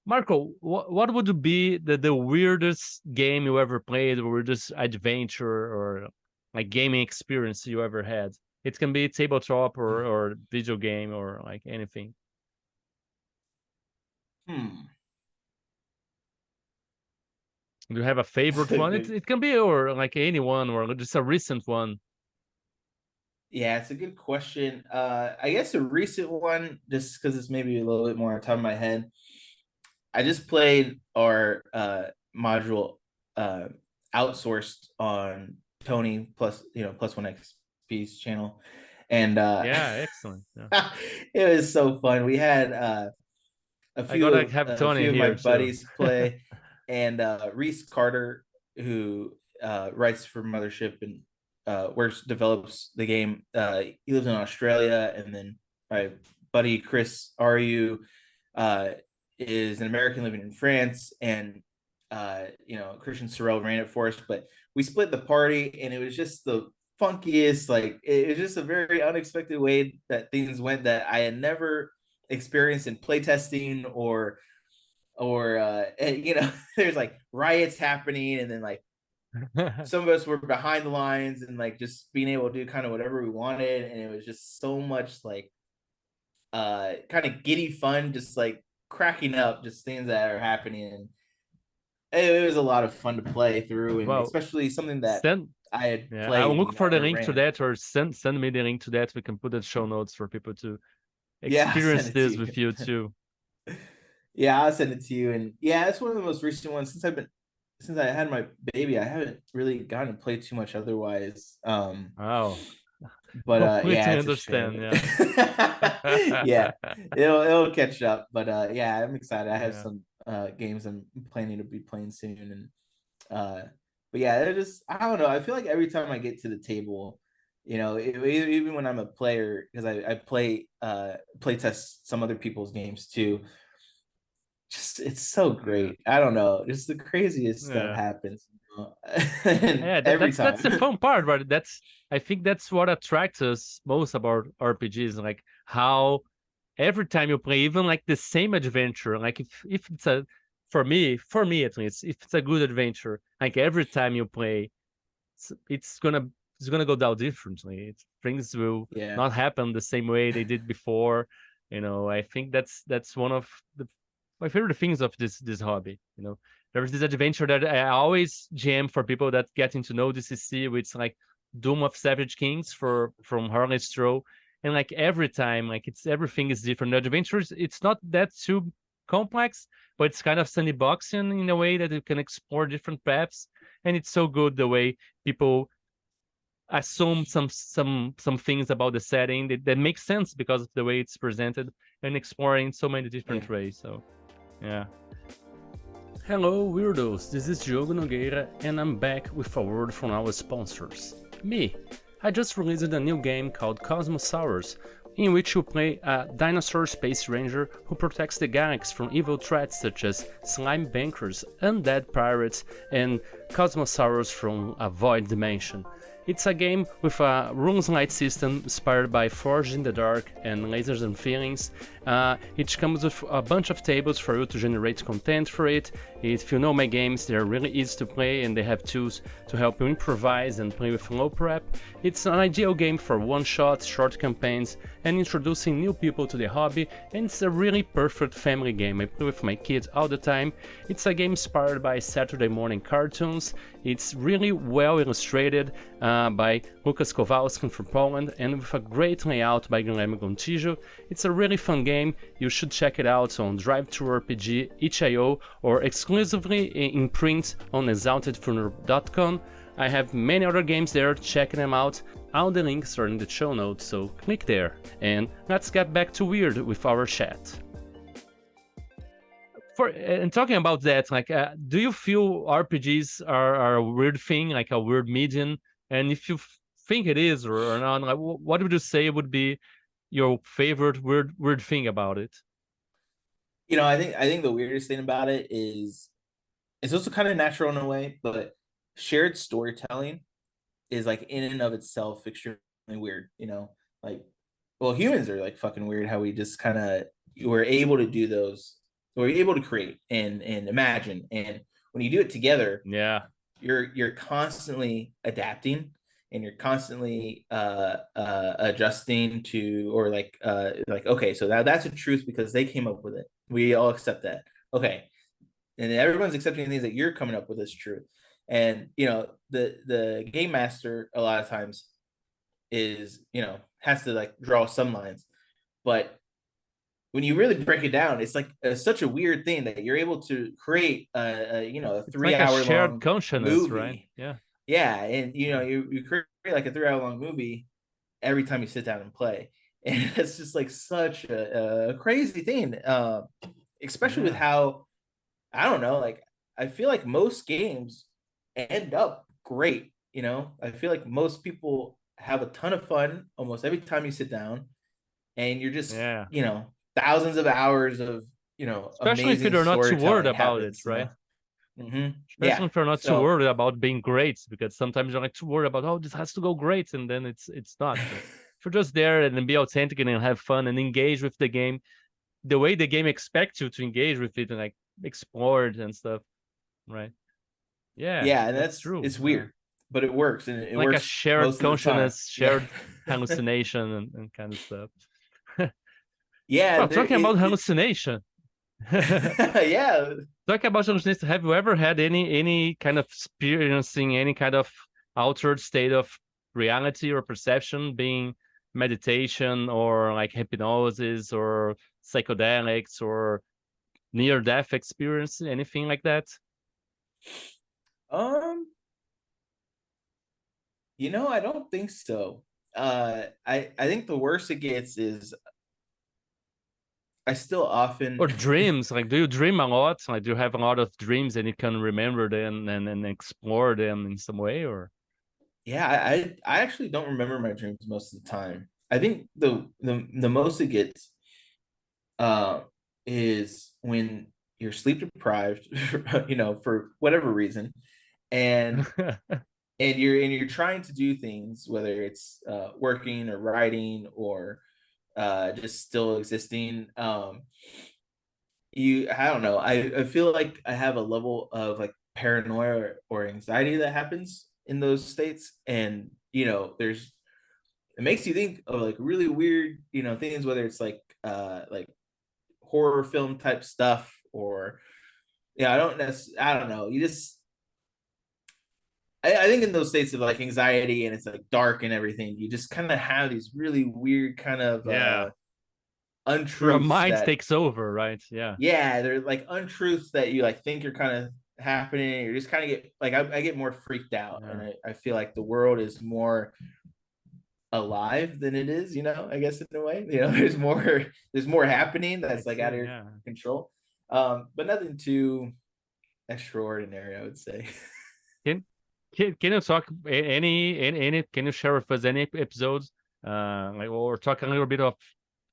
Marco, what would be the weirdest game you ever played, or weirdest adventure or like gaming experience you ever had? It can be tabletop or video game or like anything. Hmm. Do you have a favorite one? It can be or like anyone or just a recent one. Yeah, it's a good question. I guess a recent one, just because it's maybe a little bit more on top of my head. I just played our module uh, outsourced on Tony plus plus one XP's channel, and Yeah, excellent. Yeah. it was so fun. We had a I few gotta of have Tony my here too. buddies play, and Reese Carter, who writes for Mothership and works develops the game. He lives in Australia, and then my buddy Chris Aru is an American living in France, and Christian Sorrell ran it for us. But we split the party, and it was just the funkiest. Like it was just a very unexpected way that things went that I had never experienced in playtesting or there's like riots happening, and then like some of us were behind the lines and like just being able to do kind of whatever we wanted, and it was just so much like kind of giddy fun, just like cracking up, just things that are happening, and it was a lot of fun to play through, and Well, especially something that send I had yeah, I'll played look and for the never link to ran. that or send me the link to that. We can put in show notes for people to Yeah, I'll send experience it to this with you you. too. Yeah, I'll send it to you. And yeah, it's one of the most recent ones since I had my baby. I haven't really gotten to play too much otherwise. Wow. But yeah, Completely it's a shame. understand, yeah. Yeah, it'll catch up. But yeah, I'm excited. I have Yeah. some games I'm planning to be playing soon, and but yeah, it just I don't know. I feel like every time I get to the table, even when I'm a player, because I play test some other people's games too. Just it's so Yeah. great. I don't know. Just the craziest stuff Yeah. happens, and Yeah, every that's time. the fun part, right? I think that's what attracts us most about RPGs, like how every time you play, even like the same adventure, like if it's a for me at least, if it's a good adventure, like every time you play, it's, it's gonna it's gonna go down differently. Things will Yeah, not happen the same way they did before. I think that's one of my favorite things of this hobby. There's this adventure that I always jam for people that getting to know DCC, which like Doom of Savage Kings from Harley Stroh, and like every time, like it's everything is different. The adventures, it's not that too complex, but it's kind of sandboxing in a way that you can explore different paths, and it's so good the way people assume some things about the setting that makes sense because of the way it's presented and exploring so many yeah. different ways. So yeah. Hello, weirdos. This is Diogo Nogueira, and I'm back with a word from our sponsors. Me. I just released a new game called Cosmosaurus, in which you play a dinosaur space ranger who protects the galaxy from evil threats such as slime bankers, undead pirates, and Cosmosaurus from a void dimension. It's a game with a runes-light system inspired by Forged in the Dark and Lasers and Feelings. It comes with a bunch of tables for you to generate content for it. If you know my games, they're really easy to play and they have tools to help you improvise and play with low prep. It's an ideal game for one-shots, short campaigns, and introducing new people to the hobby, and it's a really perfect family game. I play with my kids all the time. It's a game inspired by Saturday morning cartoons, It's really well illustrated by Lucas Kowalski from Poland, and with a great layout by Guilherme Gontijo. It's a really fun game. You should check it out on Drive-Thru RPG, itch.io, or exclusively in print on exaltedfuneral.com. I have many other games there, check them out. All the links are in the show notes, so click there. And let's get back to Weird with our chat. And talking about that, like, do you feel RPGs are a weird thing, like a weird medium? And if you think it is or not, like, what would you say would be your favorite weird thing about it? I think the weirdest thing about it is it's also kind of natural in a way, but shared storytelling is like in and of itself extremely weird. Like, well, humans are like fucking weird how we just kind of we're able to do those, we're able to create and imagine, and when you do it together, Yeah, you're constantly adapting and you're constantly adjusting to, or like okay, so that's a truth because they came up with it, we all accept that, okay, and everyone's accepting things that you're coming up with as true. And the game master a lot of times is has to like draw some lines, but when you really break it down, it's like such a weird thing that you're able to create a it's three like a hour shared long consciousness, right? movie. Yeah, Yeah, and you create like a 3 hour long movie every time you sit down and play, and it's just like such a crazy thing, especially with yeah, how, I don't know, like I feel like most games end up great. I feel like most people have a ton of fun almost every time you sit down, and you're just, yeah. thousands of hours of, Especially if amazing you're not too worried storytelling about it, happens. right? Yeah. Especially if you're not too So worried about being great, because sometimes you're like too worried about, oh, this has to go great, and then it's not. But if you're just there and then be authentic and have fun and engage with the game the way the game expects you to engage with it and like explore it and stuff, right? Yeah, yeah, and that's that's true. it's weird, but it works, and it Like a works shared most of the time. consciousness, Yeah. shared hallucination, and kind of stuff. Yeah, Well, talking about hallucination. yeah. Talking about hallucination, have you ever had any kind of experiencing any kind of altered state of reality or perception, being meditation or like hypnosis or psychedelics or near death experience, anything like that? um I don't think so. I think the worst it gets is I still often Or dreams, like do you dream a lot? Like do you have a lot of dreams and you can remember them and explore them in some way? Or yeah, I actually don't remember my dreams most of the time. I think the most it gets uh is when you're sleep deprived, for whatever reason, and you're trying to do things, whether it's working or writing or just still existing. I don't know, I feel like I have a level of like paranoia or anxiety that happens in those states, and there's it makes you think of like really weird things, whether it's like horror film type stuff, or I don't know, you just I think in those states of like anxiety and it's like dark and everything, you just kind of have these really weird kind of yeah, your untruths mind that, takes over, right? Yeah, yeah, they're like untruths that you like think are kind of happening. You just kind of get like I get more freaked out, and yeah, I feel like the world is more alive than it is, I guess in a way. There's more happening I that's like out see. of your Yeah. control. But nothing too extraordinary, I would say. Can can you talk any can you share with us any episodes like or talk a little bit of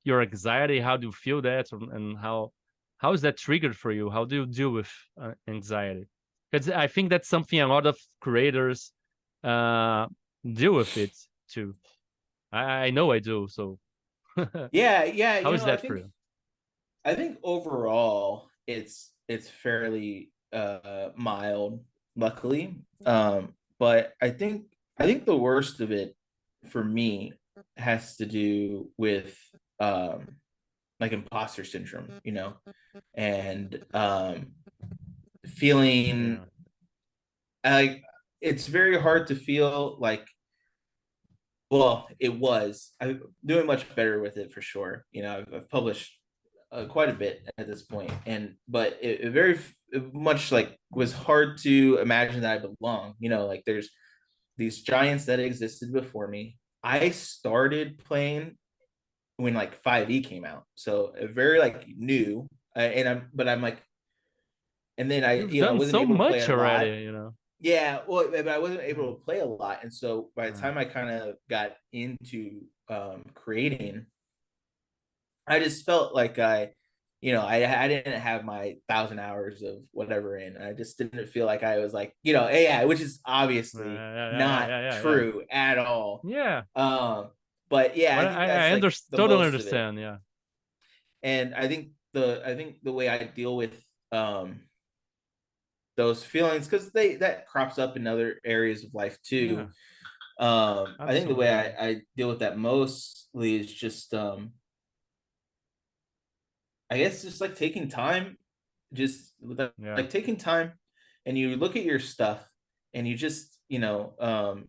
your anxiety? How do you feel that, and how is that triggered for you? How do you deal with anxiety? Because I think that's something a lot of creators uh deal with it too. I know I do. So Yeah, yeah, how is I that for think you? I think overall it's fairly mild, luckily. But I think the worst of it for me has to do with like imposter syndrome, and feeling Yeah. like it's very hard to feel like, well, it was. I'm doing much better with it for sure. I've published quite a bit at this point, but it very it much like was hard to imagine that I belong. Like there's these giants that existed before me. I started playing when like 5e came out, so very like new. I'm like, and then You've I done wasn't so able to play much a lot. already, you know. Yeah, well, but I wasn't Yeah. able to play a lot, and so by the Yeah. time I kind of got into creating, I just felt like I didn't have my 1,000 hours of whatever in. I just didn't feel like I was like, AI, which is Yeah, obviously yeah, yeah, not yeah, yeah, yeah. true at all. Yeah, But yeah, but I think that's I like the totally most of it. understand. Yeah, And I think the way I deal with um those feelings, because they that crops up in other areas of life yeah, too. I think the way absolutely. I deal with that mostly is just I guess just like taking time, just Yeah, like taking time, and you look at your stuff, and you just like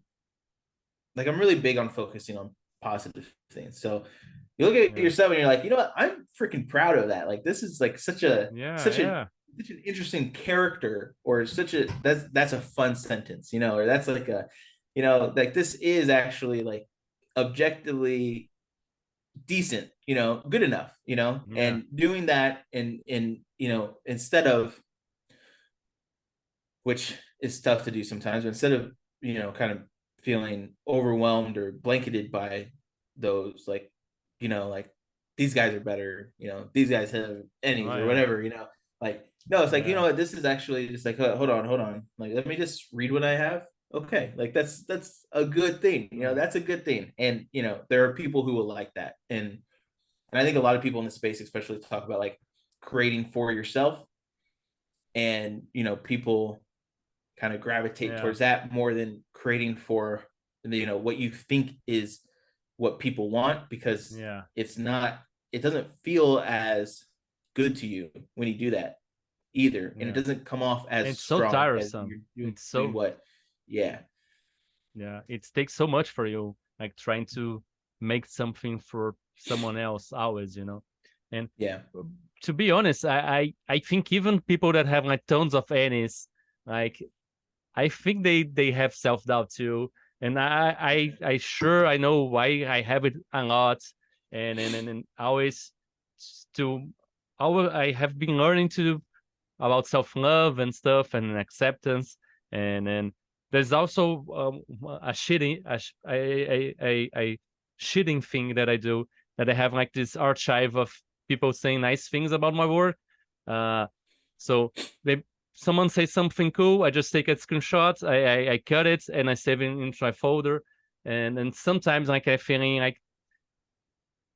I'm really big on focusing on positive things. So you look at yeah, yourself and you're like, I'm freaking proud of that. Like this is like yeah, such a yeah, such an interesting character, or that's a fun sentence, or that's like like this is actually like objectively decent, good enough, yeah, and doing that in instead of, which is tough to do sometimes, but instead of kind of feeling overwhelmed or blanketed by those, like like these guys are better, these guys have oh ennys or yeah, whatever, like no, it's like, yeah, what, this is actually just like, hold on, like let me just read what I have. Okay, like that's a good thing, mm, that's a good thing. And there are people who will like that. And I think a lot of people in the space especially talk about like creating for yourself, and people kind of gravitate yeah, towards that more than creating for what you think is what people want, because yeah, it doesn't feel as good to you when you do that either, and it yeah. doesn't come off as It's so strong as you're tiresome. It's doing so, what. Yeah. yeah. It takes so much for you, like trying to make something for someone else always, you know. And Yeah. to be honest, I think even people that have like tons of annies, like I think they have self doubt too, and I sure I know why I have it a lot, and always to always I have been learning to about self love and stuff and acceptance, and there's also a shitting a shitting thing that I do, that I have like this archive of people saying nice things about my work. Uh, so they someone says something cool, I just take a screenshot, I cut it and I save it into my folder, and sometimes like I feeling like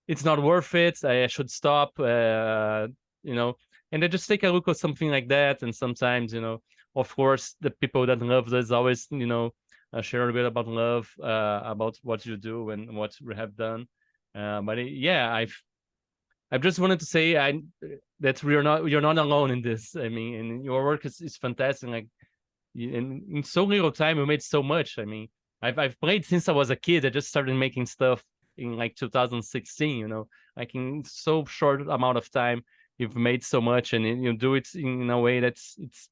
it's not worth it, I should stop, you know, and I just take a look at something like that, and sometimes, you know, of course, the people that love this always, you know, share a bit about love, about what you do and what we have done. Yeah, I've just wanted to say that you're not alone in this. I mean, and your work is fantastic. Like in so little time, you made so much. I mean, I've played since I was a kid. I just started making stuff in like 2016. You know, like in so short amount of time, you've made so much, and you do it in a way that's it's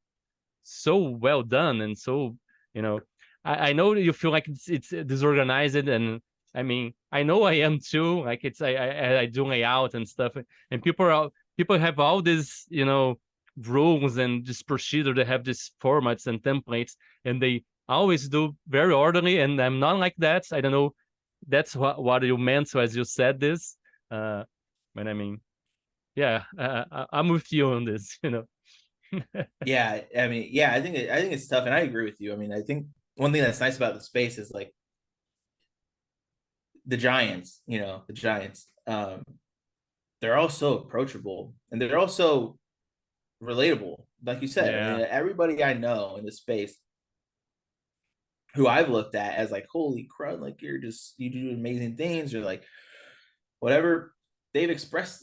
so well done, and so, you know, I know that you feel like it's disorganized, and I mean, I know I am too. Like it's I do layout and stuff, and people have all these, you know, rules and this procedure. They have these formats and templates, and they always do very orderly. And I'm not like that. I don't know. That's what you meant. So as you said this, uh, but I mean, yeah, I'm with you on this. You know. Yeah, I mean, yeah, I think it's tough, and I agree with you. I mean, I think one thing that's nice about the space is like the giants. They're all so approachable, and they're also relatable. Like you said, I mean, Yeah. everybody I know in the space who I've looked at as like, holy crud, like you do amazing things, or like whatever, they've expressed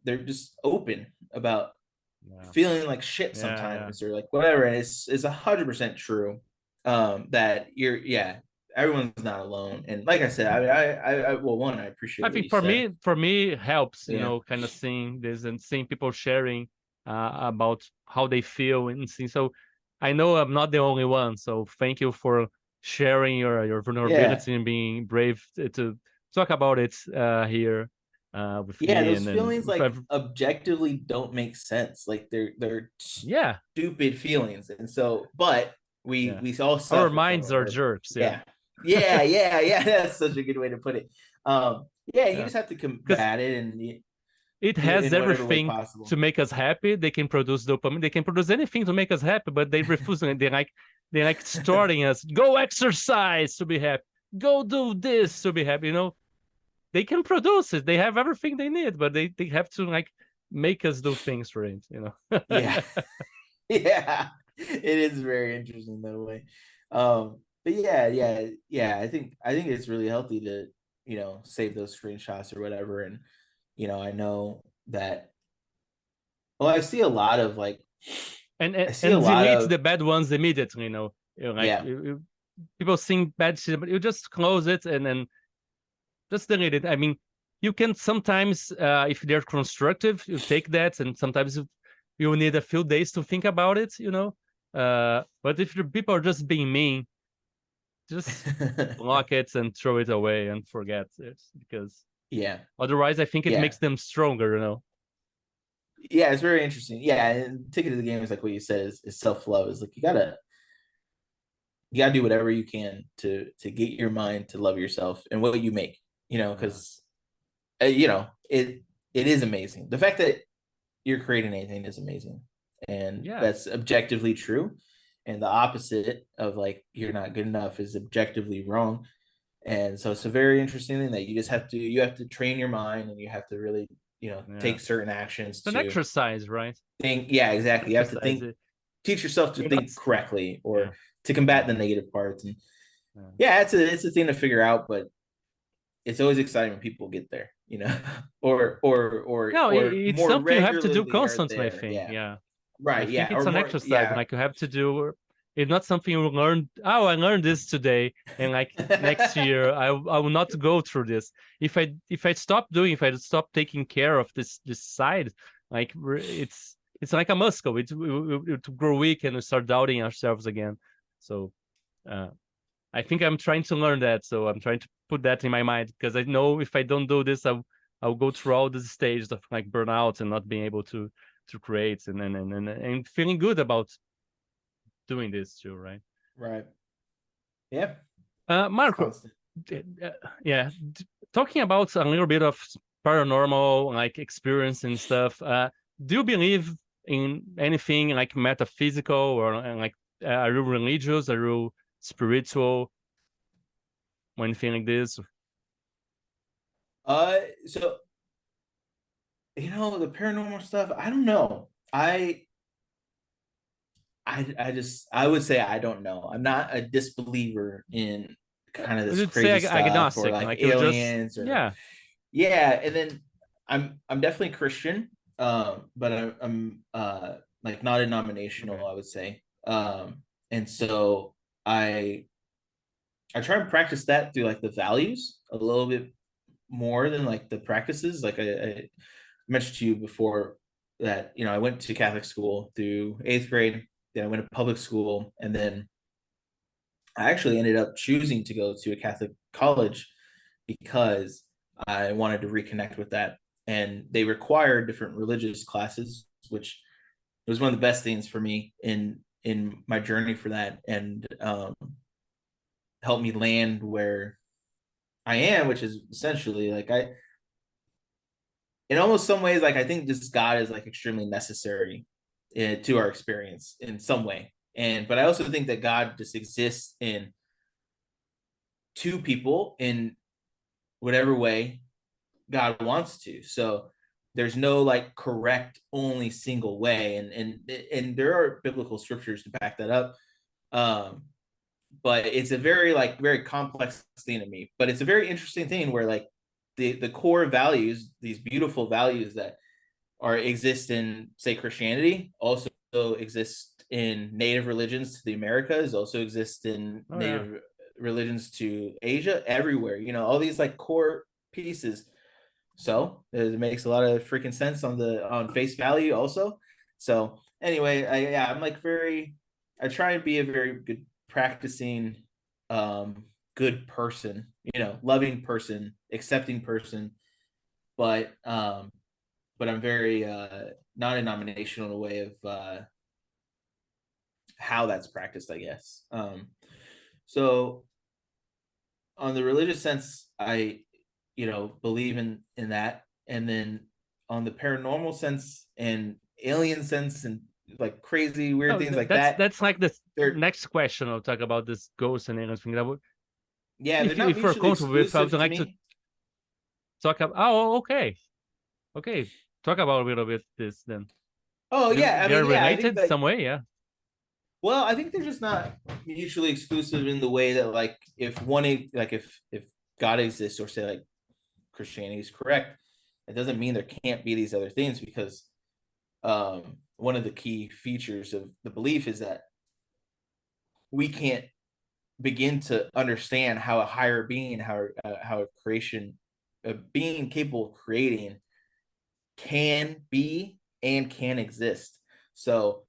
they're just open about Yeah. feeling like shit Yeah. Yeah. sometimes, or like whatever. And it's 100% true. that everyone's not alone. And like I said, well, one, I appreciate I what think you said. for me it helps, Yeah. kind of seeing this and seeing people sharing about how they feel and see. So I know I'm not the only one. So thank you for sharing your Yeah. vulnerability and being brave to talk about it here with Yeah, me those and then feelings with like objectively don't make sense. Like they're yeah, stupid feelings. And so, but yeah. we all Our suffer from minds them. are Or jerks. Yeah, yeah. Yeah. That's such a good way to put it. Yeah, you yeah. just have to Because combat it and it do it has in whatever way everything possible. to make us happy. They can produce dopamine. They can produce anything to make us happy, but they refuse. And they like starting us. Go exercise to be happy. Go do this to be happy. They can produce it. They have everything they need, but they have to like make us do things for it. Yeah. Yeah. It is very interesting that way. But yeah. I think it's really healthy to, save those screenshots or whatever. And, I know that, well, I see a lot of like, I see a and lot delete of, the bad ones immediately. Like yeah. people seeing bad shit, but you just close it and then just delete it. I mean, you can sometimes, if they're constructive, you take that, and sometimes you need a few days to think about it. But if the people are just being mean, just block it and throw it away and forget it, because Yeah. otherwise, I think it Yeah. makes them stronger. Yeah. It's very interesting. Yeah. And ticket to the game is like what you said is self-love. Is like you gotta do whatever you can to get your mind to love yourself and what you make, Uh, because it is amazing. The fact that you're creating anything is amazing, and yeah, that's objectively true. And the opposite of like you're not good enough is objectively wrong. And so it's a very interesting thing that you have to train your mind, and you have to really yeah. take certain actions It's an to exercise, right? think. Yeah, exactly. You have to Exercise. think, teach yourself to You're not. think correctly, Yeah, or to combat the negative parts. And yeah. yeah, it's a thing to figure out, but it's always exciting when people get there, or No, it's more something you have to do regularly are constantly, I there. think. Yeah. Yeah. I Right. think Yeah. Or it's an more. exercise, Yeah. like you have to do. It's not something you learn. Oh, I learned this today, and like next year, I will not go through this. If I stop doing, if I stop taking care of this side, like it's like a muscle. It to grow weak and we start doubting ourselves again. So, uh, I think I'm trying to learn that. So I'm trying to put that in my mind, because I know if I don't do this, I'll go through all these stages of like burnout and not being able to create and feeling good about doing this too, right? Right. Yeah. It's Marco, constant. uh, yeah, talking about a little bit of paranormal like experience and stuff. Do you believe in anything like metaphysical or like are you religious? Are you spiritual? Or anything like this? So the paranormal stuff. I don't know. I would say I don't know. I'm not a disbeliever in kind of I this would say crazy stuff or agnostic, like like you're just aliens or yeah, yeah. And then I'm definitely Christian, but I'm like not okay, denominational, I would say. And so I I try and practice that through like the values a little bit more than like the practices. Like I mentioned to you before that I went to Catholic school through eighth grade. Then I went to public school, and then I actually ended up choosing to go to a Catholic college because I wanted to reconnect with that. And they required different religious classes, which was one of the best things for me in my journey for that, and helped me land where I am, which is essentially like in almost some ways, like I think this God is like extremely necessary to our experience in some way. But I also think that God just exists in two people in whatever way God wants to. So there's no like correct only single way, and there are biblical scriptures to back that up. Um, but it's a very complex thing to me. But it's a very interesting thing where like the core values, these beautiful values that are exist in say Christianity, also exist in native religions to the Americas, also exist in native religions to Asia, everywhere. All these like core pieces. So it makes a lot of freaking sense on face value also. So anyway, I'm like I try and be a very good practicing good person, loving person, accepting person, but I'm very non-denominational in a way of how that's practiced, I guess. So on the religious sense, I believe in that, and then on the paranormal sense and alien sense and like crazy weird things like that, that's like the next question. I'll talk about this ghost and everything. They're not if you're mutually comfortable with, I would exclusive to like to me. talk about. Oh, okay. Talk about a little bit this then. Oh yeah, I They're mean, I think related that. some way, yeah. Well, I think they're just not mutually exclusive in the way that, like, if God exists, or say like Christianity is correct, it doesn't mean there can't be these other things, because one of the key features of the belief is that we can't begin to understand how a higher being, how a creation, a being capable of creating, can be and can exist. So,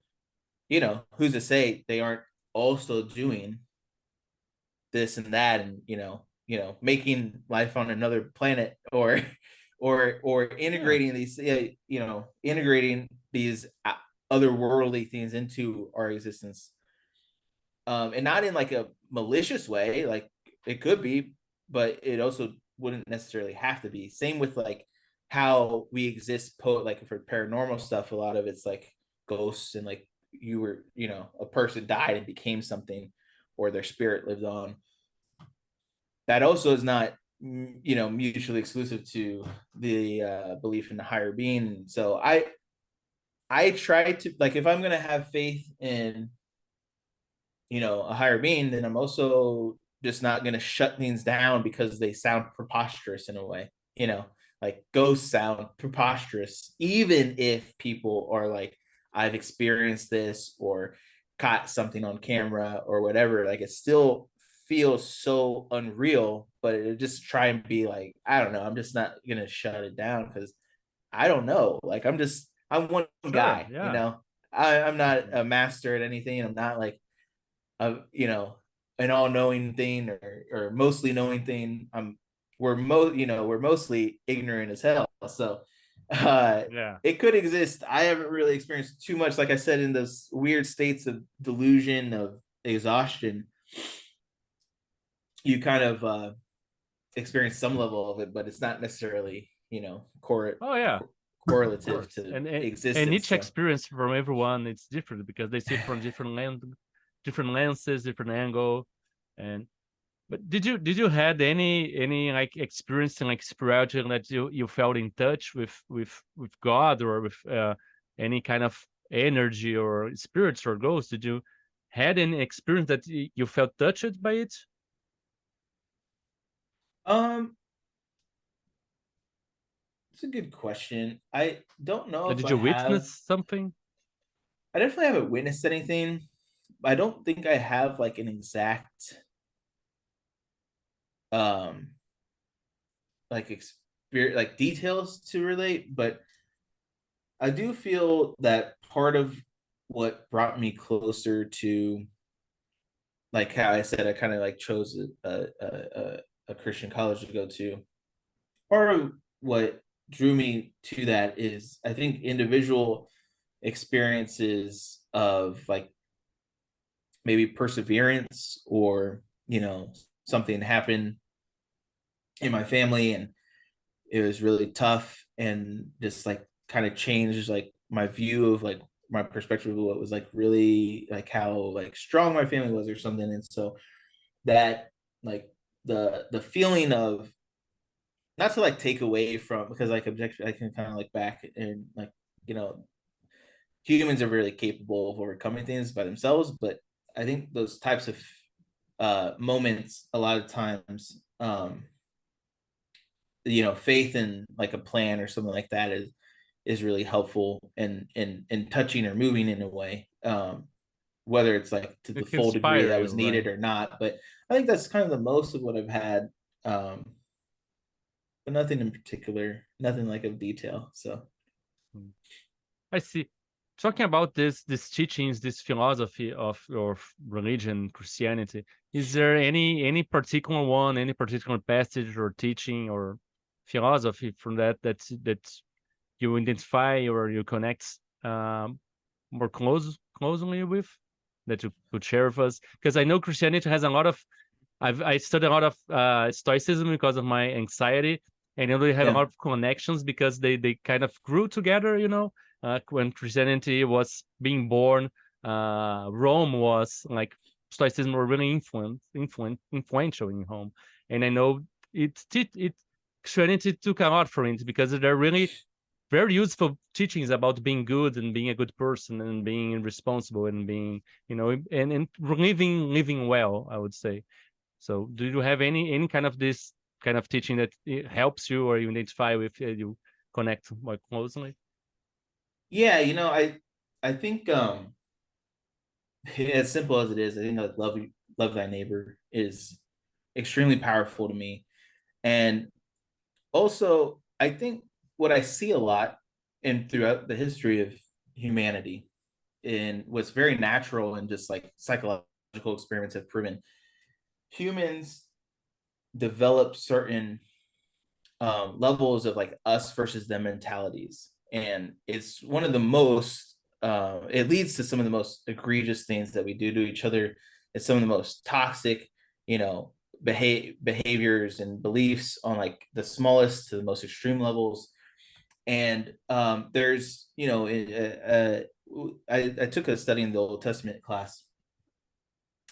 who's to say they aren't also doing this and that, and making life on another planet, or integrating these, integrating these otherworldly things into our existence, and not in like a malicious way. Like, it could be, but it also wouldn't necessarily have to be. Same with like how we exist, like for paranormal stuff, a lot of it's like ghosts, and like a person died and became something, or their spirit lived on. That also is not mutually exclusive to the belief in the higher being. So I try to, like, if I'm gonna have faith in a higher being, then I'm also just not going to shut things down because they sound preposterous in a way. Like ghosts sound preposterous, even if people are like, I've experienced this or caught something on camera or whatever. Like, it still feels so unreal, but it just try and be like, I don't know, I'm just not going to shut it down, because I don't know. Like, I'm one guy, Yeah. I'm not a master at anything. I'm not like an all-knowing thing, or mostly knowing thing. We're mostly ignorant as hell. So Yeah. it could exist. I haven't really experienced too much. Like I said, in those weird states of delusion, of exhaustion, you kind of experience some level of it, but it's not necessarily Oh yeah, of correlative course. to And existence. each So experience from everyone it's different, because they see from different lenses, different angle. And but did you had any like experience in like spiritual, that you felt in touch with God, or with any kind of energy or spirits or ghosts? Did you had any experience that you felt touched by it? um it's a good question. I don't know if Did I you have. witness something? I definitely haven't witnessed anything. I don't think I have like an exact um like experience, like details to relate, but I do feel that part of what brought me closer to, like how I said, I kind of like chose a Christian college to go to. Part of what drew me to that is, I think, individual experiences of like maybe perseverance, or something happened in my family and it was really tough, and just like kind of changed like my view of like my perspective of what was like really like how like strong my family was or something. And so that, like, the feeling of, not to like take away from, because like objection, I can kind of like back and like, you know humans are really capable of overcoming things by themselves, but I think those types of moments, a lot of times, faith in like a plan or something like that is really helpful, and touching or moving in a way. whether it's like to the It full degree inspire that you, was right? needed or not. But I think that's kind of the most of what I've had. But nothing in particular, nothing like of detail. So Mm. I see. Talking about these teachings, this philosophy of your religion, Christianity, is there any particular one, any particular passage or teaching or philosophy from that you identify or you connect more closely with, that you could share with us? Because I know Christianity has a lot of I studied a lot of stoicism because of my anxiety, and they have a yeah, lot of connections because they kind of grew together. When Christianity was being born, Rome was like stoicism were really influential in Rome, and I know it Christianity took a lot from it because they're really very useful teachings about being good and being a good person and being responsible and being and living well, I would say. So, do you have any kind of this kind of teaching that it helps you or you identify with, you connect more closely? yeah. I think as simple as it is, I think like love thy neighbor is extremely powerful to me. And also, I think what I see a lot and throughout the history of humanity and what's very natural and just like psychological experiments have proven, humans develop certain levels of like us versus them mentalities. And it's one of the most, it leads to some of the most egregious things that we do to each other. It's some of the most toxic, behaviors and beliefs on like the smallest to the most extreme levels. And there's, I took a study in the Old Testament class,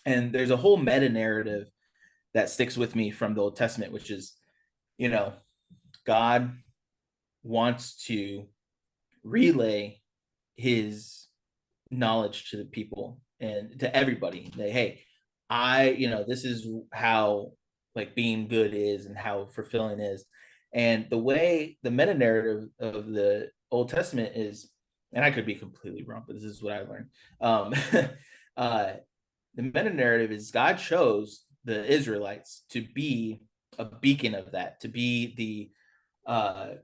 and there's a whole meta narrative that sticks with me from the Old Testament, which is, you know, God wants to relay his knowledge to the people and to everybody. That, hey, this is how like being good is and how fulfilling is. And the way the meta narrative of the Old Testament is, and I could be completely wrong, but this is what I learned. Uh, the meta narrative is God chose the Israelites to be a beacon of that, to be the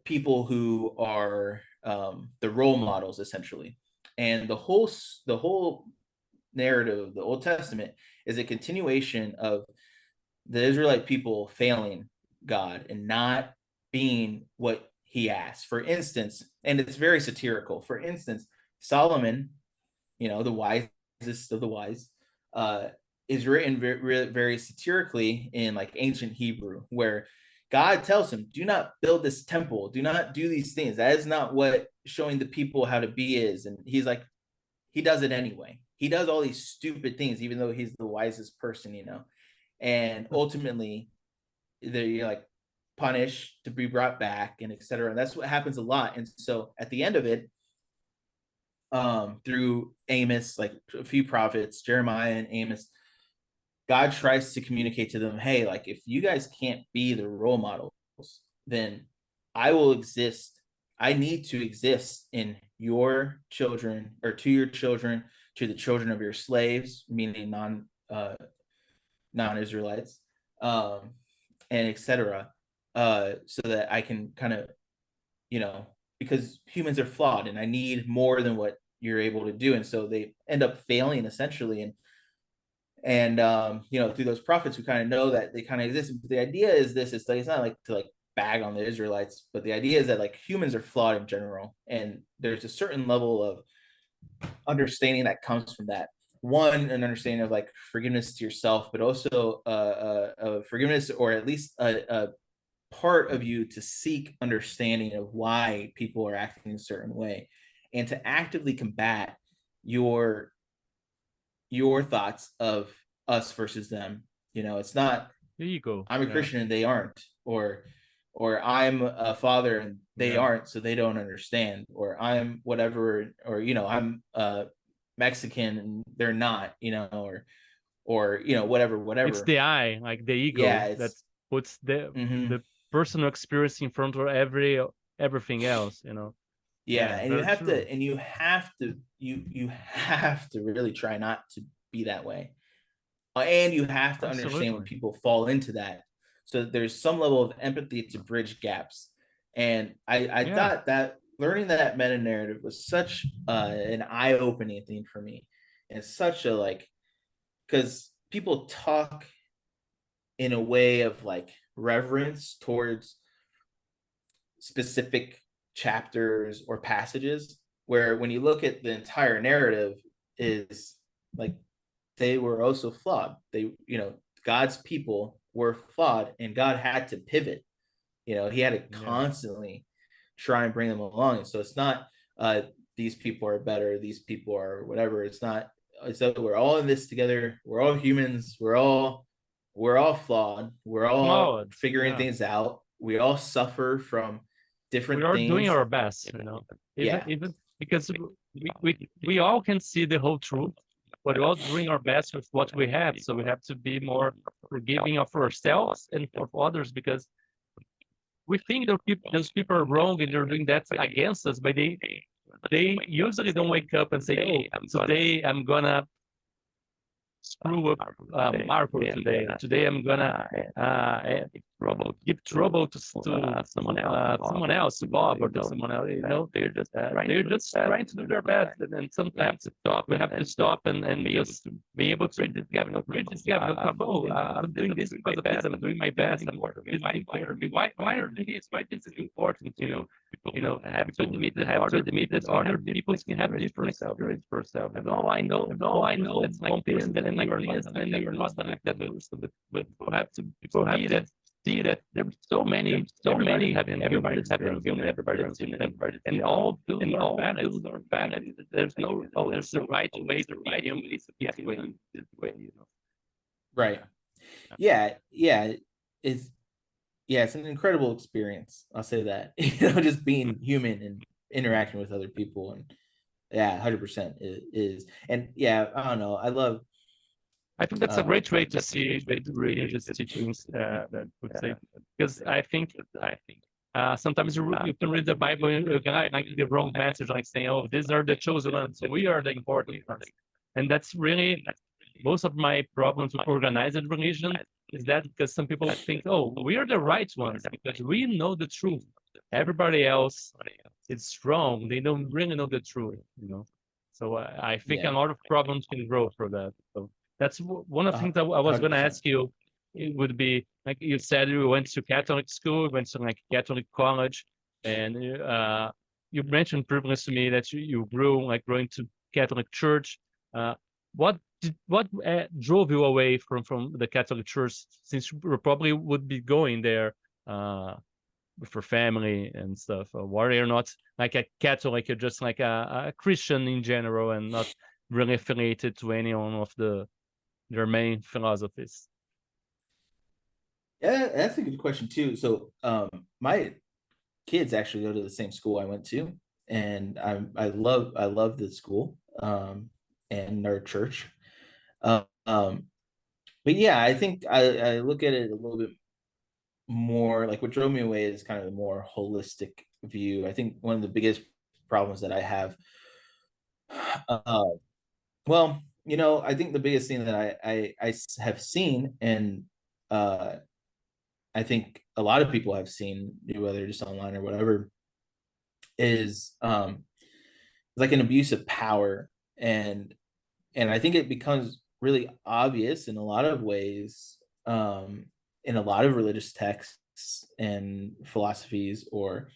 people who are the role models essentially. And the whole narrative of the Old Testament is a continuation of the Israelite people failing God and not being what he asked. For instance, and it's very satirical. For instance, Solomon, the wisest of the wise, uh, is written very, very satirically in like ancient Hebrew, where God tells him, "Do not build this temple. Do not do these things. That is not what showing the people how to be is." And he's like, he does it anyway. He does all these stupid things, even though he's the wisest person. And ultimately, they're like punished to be brought back and etc. And that's what happens a lot. And so at the end of it, through Amos, like a few prophets, Jeremiah and Amos, God tries to communicate to them, hey, like if you guys can't be the role models, then I will exist. I need to exist in your children or to your children, to the children of your slaves, meaning non-Israelites, and etc. So that I can kind of, because humans are flawed and I need more than what you're able to do. And so they end up failing essentially. And through those prophets, we kind of know that they kind of exist. But the idea is this: it's like it's not like to like bag on the Israelites, but the idea is that like humans are flawed in general, and there's a certain level of understanding that comes from that. One, an understanding of like forgiveness to yourself, but also forgiveness, or at least a part of you to seek understanding of why people are acting a certain way, and to actively combat your your thoughts of us versus them. It's not The ego, I'm a yeah, Christian and they aren't, or I'm a father and they yeah. aren't, so they don't understand, or I'm whatever, or I'm Mexican and they're not, or It's whatever. the I, like the Yeah, ego, that it's puts the mm-hmm. the personal experience in front of everything else. Yeah, Yeah, and very true. you have to really try not to be that way. And you have to understand when Absolutely. people fall into that. So there's some level of empathy to bridge gaps. And I Yeah. thought that learning that meta narrative was such an eye opening thing for me, and such a like, because people talk in a way of like reverence towards specific chapters or passages, where when you look at the entire narrative is like, they were also flawed. They, God's people were flawed, and God had to pivot. He had to Yeah. constantly try and bring them along. And so it's not these people are better, these people are whatever. It's not. It's that we're all in this together. We're all humans. We're all flawed. We're all Flawed. figuring Yeah. things out. We all suffer from We different are doing things. our best, even Yeah, because we all can see the whole truth, but we're all doing our best with what we have. So we have to be more forgiving of ourselves and of others, because we think those people are wrong and they're doing that against us, but they usually don't wake up and say, "Oh, today I'm gonna screw up Marco today. Today I'm gonna give trouble to someone else, to Bob or to someone else. They're just trying to do their best, and then sometimes we have to stop and just be able to bridge this gap. Oh, I'm doing this because of this. I'm doing my best. I'm working with my why are these? Why this is important? Have to admit that other people can have different experience for self. And all I know, it's like this, and like this, and you're not like that. But people have to see that there's so many having everybody's having feeling, everybody's feeling, and all planets are planets. There's no, there's the right way, the right way, this way. right. Yeah. It's it's an incredible experience. I'll say that. Just being human and interacting with other people, and yeah, 100% is. And yeah, I don't know. I love. I think that's a great way to see religious teachings, that would say, because I think sometimes you can read the Bible and you can like the wrong message, like saying, "Oh, these are the chosen ones, so we are the important ones," and that's really most of my problems with organized religion is that because some people think, "Oh, we are the right ones because we know the truth. Everybody else is wrong. They don't really know the truth." So I think a Yeah, lot of problems can grow from that. So that's one of the things I was going to 100%. ask you. It would be like you said, you went to Catholic school, went to like Catholic college, and you mentioned previously to me that you grew like going to Catholic church. Uh, what drove you away from the Catholic church, since you probably would be going there uh, for family and stuff? Why you're not like a Catholic, you're just like a Christian in general and not really affiliated to any one of their main philosophies? Yeah, that's a good question too. So, my kids actually go to the same school I went to, and I love the school, and our church. Um, but yeah, I think I look at it a little bit more like what drove me away is kind of a more holistic view. I think one of the biggest problems that I have, uh, well, I think the biggest thing that I have seen, and uh, I think a lot of people have seen, whether just online or whatever, is like an abuse of power, and I think it becomes really obvious in a lot of ways, in a lot of religious texts and philosophies or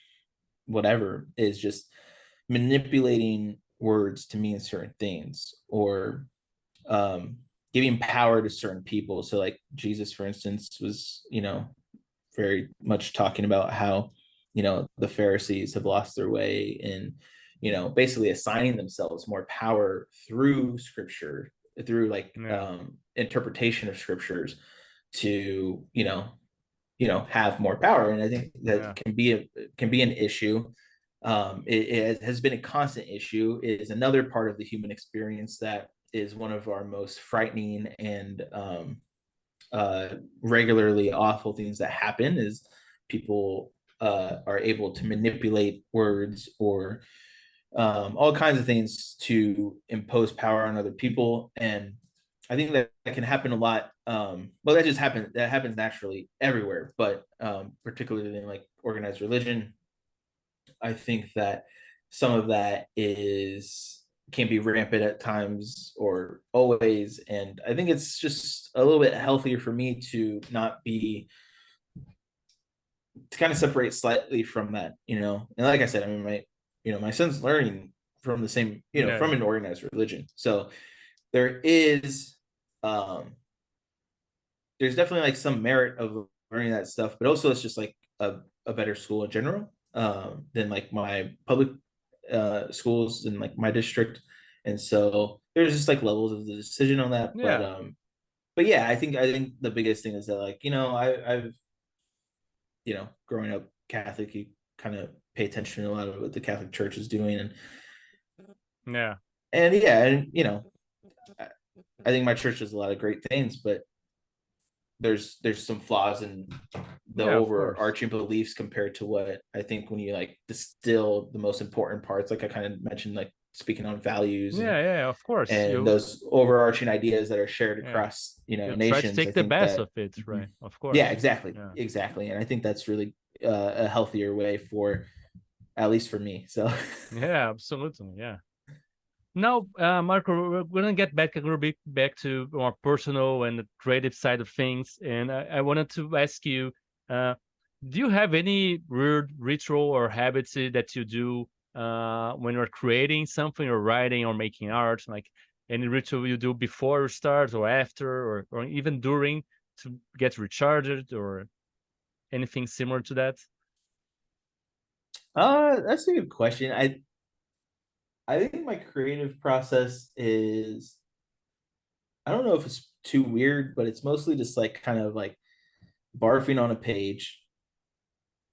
whatever, is just manipulating words to mean certain things, or um, giving power to certain people. So, like Jesus, for instance, was very much talking about how the Pharisees have lost their way in basically assigning themselves more power through Scripture, through like Yeah, interpretation of Scriptures, to have more power. And I think that yeah, can be an issue. It has been a constant issue. It is another part of the human experience that is one of our most frightening and regularly awful things that happen, is people are able to manipulate words or all kinds of things to impose power on other people. And I think that can happen a lot. Well, that just happens. That happens naturally everywhere, but particularly in like organized religion, I think that some of that is can be rampant at times or always. And I think it's just a little bit healthier for me to not be to kind of separate slightly from that, you know. And like I said, I mean, my son's learning from the same, Yeah, from yeah. an organized religion. So there is, um, there's definitely like some merit of learning that stuff, but also it's just like a better school in general than like my public schools in like my district. And so there's just like levels of the decision on that. Yeah. But yeah, I think the biggest thing is that like, I've growing up Catholic, you kind of pay attention to a lot of what the Catholic Church is doing, Yeah. and yeah, and I, I think my church does a lot of great things, but there's some flaws in the Yeah, of course. overarching beliefs compared to what I think when you like distill the most important parts, like I kind of mentioned, like speaking on values Yeah, yeah, of course. and You those overarching ideas that are shared yeah. across You try to nations. I take the think best that of it, right? Of yeah, course. exactly, Yeah. exactly, and I think that's really a healthier way for at least for me. So Yeah, absolutely. Yeah. Now, Marco, we're gonna get back a little bit back to more personal and the creative side of things, and I wanted to ask you, uh, do you have any weird ritual or habits that you do when you're creating something or writing or making art? Like any ritual you do before you start or after or even during to get recharged or anything similar to that? that's a good question. I think my creative process is, I don't know if it's too weird, but it's mostly just like kind of like barfing on a page,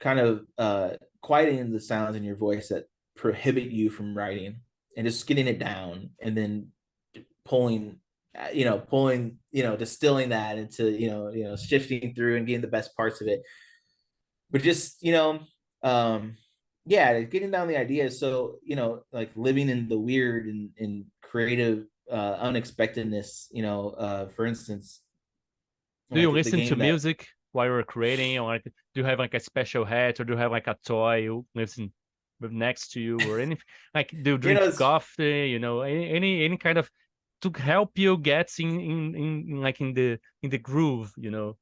kind of quieting the sounds in your voice that prohibit you from writing, and just getting it down, and then pulling distilling that into shifting through and getting the best parts of it, but just um yeah, getting down the ideas. So like living in the weird and creative unexpectedness, for instance, Do you like the listen to game that music while you're creating, or like do you have like a special hat, or do you have like a toy you listen with next to you, or anything? Like do you drink it's coffee? Any kind of to help you get in like in the groove, yeah,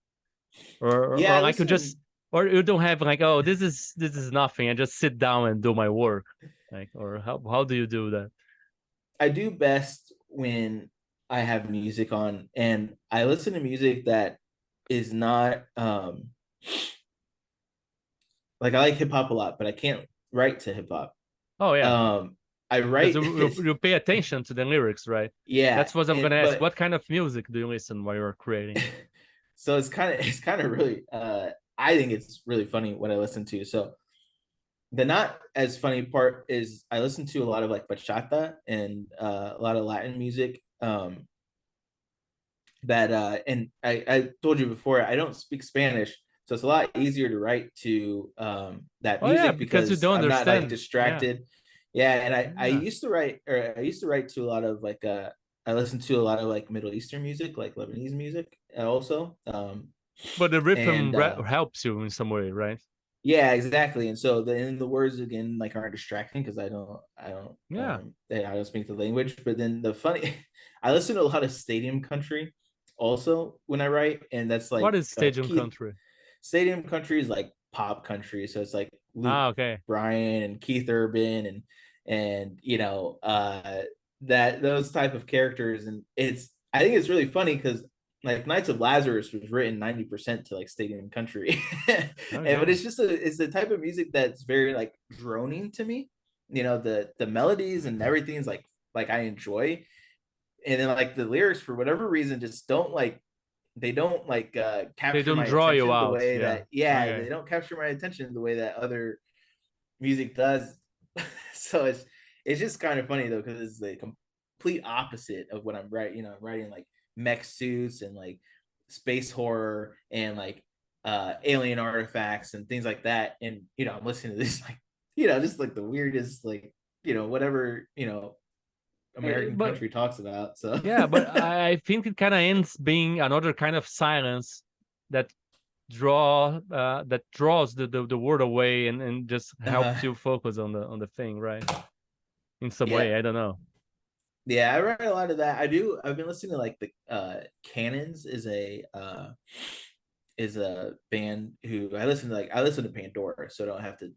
or I like you listen to just or you don't have like, oh, this is nothing. I just sit down and do my work, like, or how do you do that? I do best when I have music on, and I listen to music that is not like, I like hip hop a lot, but I can't write to hip hop. Oh yeah, um I because write you pay attention to the lyrics, right? yeah, That's what I'm and gonna ask. but What kind of music do you listen while you're creating? so it's kind of really I think it's really funny what I listen to. So the not as funny part is I listen to a lot of like bachata and a lot of Latin music. That and I told you before, I don't speak Spanish, so it's a lot easier to write to that Oh yeah, music because you because don't I'm not like understand. Yeah, distracted. Yeah, and I yeah. used to write to a lot of like I listen to a lot of like Middle Eastern music, like Lebanese music also. But the rhythm And helps you in some way, right? Yeah, exactly. And so the words again like aren't distracting because Yeah. I don't speak the language. But then the funny, I listen to a lot of stadium country also when I write, and that's What like is Stadium Keith. Country? Stadium country is like pop country, so it's like Luke Ah, okay. Bryan and Keith Urban and that those type of characters, and I think it's really funny because like Knights of Lazarus was written 90% to like stadium country. But Okay. it's the type of music that's very like droning to me. The melodies and everything's like I enjoy. And then like the lyrics for whatever reason just don't like they don't like They capture don't my draw you attention the out. way Yeah. that yeah, they Okay. don't capture my attention the way that other music does. So it's just kind of funny though, because it's the complete opposite of what I'm writing. I'm writing like mech suits and like space horror and like alien artifacts and things like that. And I'm listening to this like just like the weirdest like whatever American But country talks about. So yeah, but I think it kind of ends being another kind of silence that that draws the word away and just helps you focus on the thing, right? In some yeah. way, I don't know. Yeah, I write a lot of that. I've been listening to like the Cannons is a band who I listen to Pandora, so I don't have to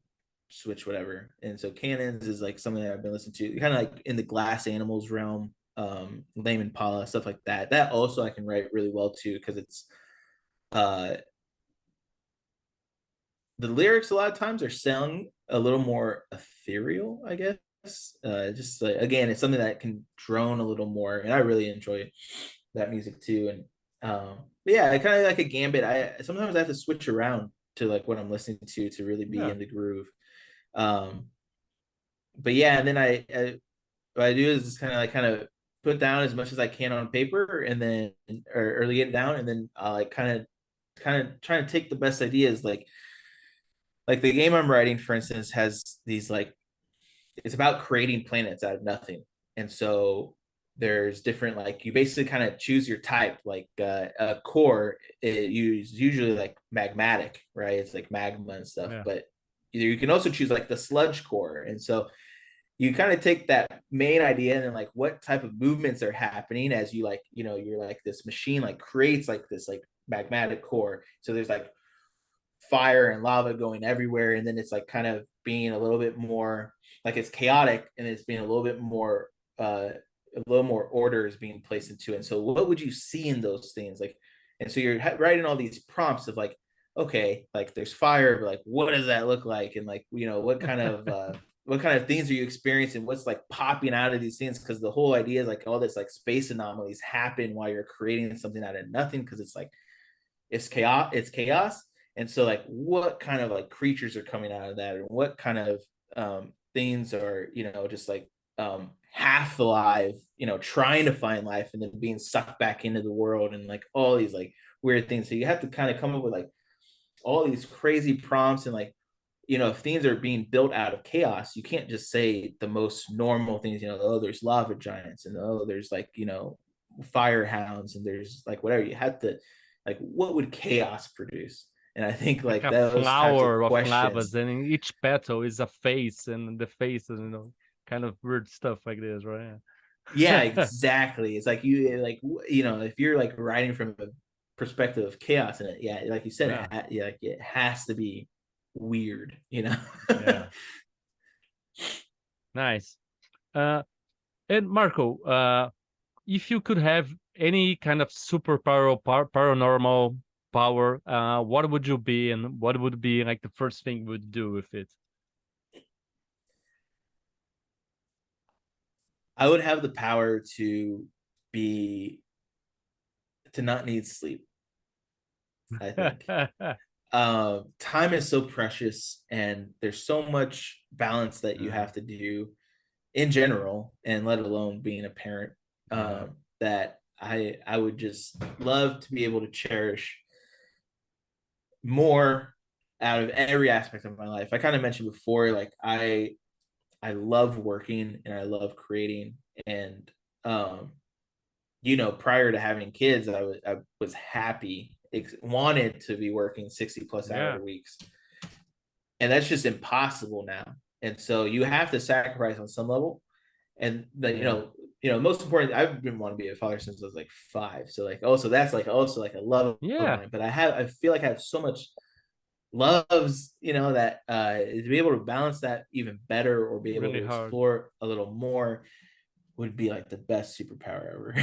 switch whatever. And so Cannons is like something that I've been listening to, kind of like in the Glass Animals realm, Lame Impala, stuff like that. That also I can write really well too, because it's uh the lyrics a lot of times are sung a little more ethereal, I guess. Just again, it's something that can drone a little more, and I really enjoy that music too. And but yeah, I kind of like a gambit. I sometimes I have to switch around to like what I'm listening to really be Yeah. in the groove. Um, but yeah, and then what I do is just kind of put down as much as I can on paper, and then or get it down, and then I like kind of trying to take the best ideas, like the game I'm writing, for instance, has these like it's about creating planets out of nothing. And so there's different like you basically kind of choose your type, like a core it usually like magmatic, right? It's like magma and stuff, Yeah. but you can also choose like the sludge core. And so you kind of take that main idea and then like what type of movements are happening as you like you're like this machine like creates like this like magmatic core. So there's like fire and lava going everywhere, and then it's like kind of being a little bit more like it's chaotic, and it's being a little more order is being placed into it. And so what would you see in those things, like, and so you're writing all these prompts of like, okay, like there's fire, but like what does that look like, and like what kind of things are you experiencing, what's like popping out of these things, because the whole idea is like all this like space anomalies happen while you're creating something out of nothing, because it's like it's chaos. And so like what kind of like creatures are coming out of that, and what kind of things are just like half alive, trying to find life and then being sucked back into the world, and like all these like weird things. So you have to kind of come up with like all these crazy prompts, and like if things are being built out of chaos, you can't just say the most normal things, oh, there's lava giants, and oh, there's like fire hounds, and there's like whatever. You have to like, what would chaos produce? And I think Like like a those types of flower of lavas, questions. and in each petal is a face, and the face is, kind of weird stuff like this, right? Yeah, exactly. It's like if you're like writing from a perspective of chaos in it, yeah, like you said, Yeah. yeah, like it has to be weird, Yeah. Nice. Uh, and Marco, if you could have any kind of superpower or paranormal power, what would you be, and what would be like the first thing you would do with it? I would have the power be to not need sleep, I think. Time is so precious, and there's so much balance that you Yeah. have to do in general, and let alone being a parent, Yeah. that I would just love to be able to cherish more out of every aspect of my life. I kind of mentioned before, like I love working and I love creating, and prior to having kids, I was happy, wanted to be working 60 plus Yeah. hour weeks, and that's just impossible now. And so you have to sacrifice on some level. And the Yeah. most important, I've been wanting to be a father since I was like 5. So like also that's like also like a love of Yeah. mine. But I feel like I have so much loves, that to be able to balance that even better, or be able Really to hard. explore a little more, would be like the best superpower ever.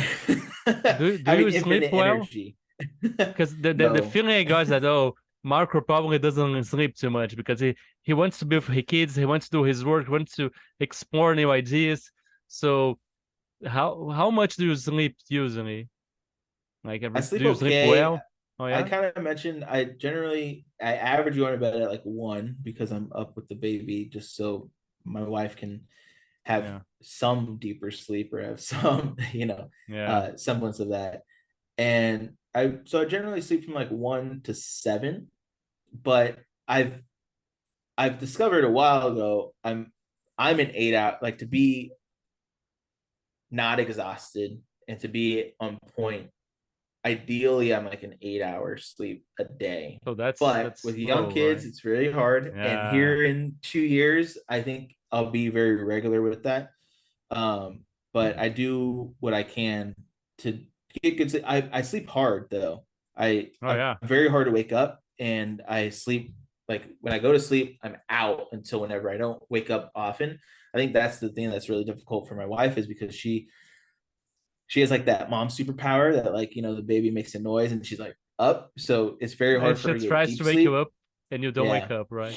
Do Having you sleep infinite well? energy. Because the No. feeling I got is that, oh, Marco probably doesn't sleep too much because he wants to be with his kids, he wants to do his work, wants to explore new ideas. So how much do you sleep usually? Like I every do sleep you sleep okay. well? Oh I yeah? kind of mentioned I average going to bed at like 1, because I'm up with the baby, just so my wife can have Yeah. some deeper sleep, or have some Yeah. semblance of that. And I generally sleep from like 1 to 7, but I've discovered a while ago I'm an 8 hour, like, to be not exhausted and to be on point. Ideally, I'm like an 8 hour sleep a day. So But with that's young low, kids, right? it's really hard. And Yeah. here in 2 years, I think I'll be very regular with that. But I do what I can to get good sleep. I sleep hard though. Oh I'm yeah. very hard to wake up, and I sleep, like, when I go to sleep, I'm out until whenever. I don't wake up often. I think that's the thing that's really difficult for my wife, is because she has like that mom superpower that, like, the baby makes a noise and she's like up. So it's very And hard for she her to get tries to deep wake you sleep. up and you don't wake Yeah. up, right?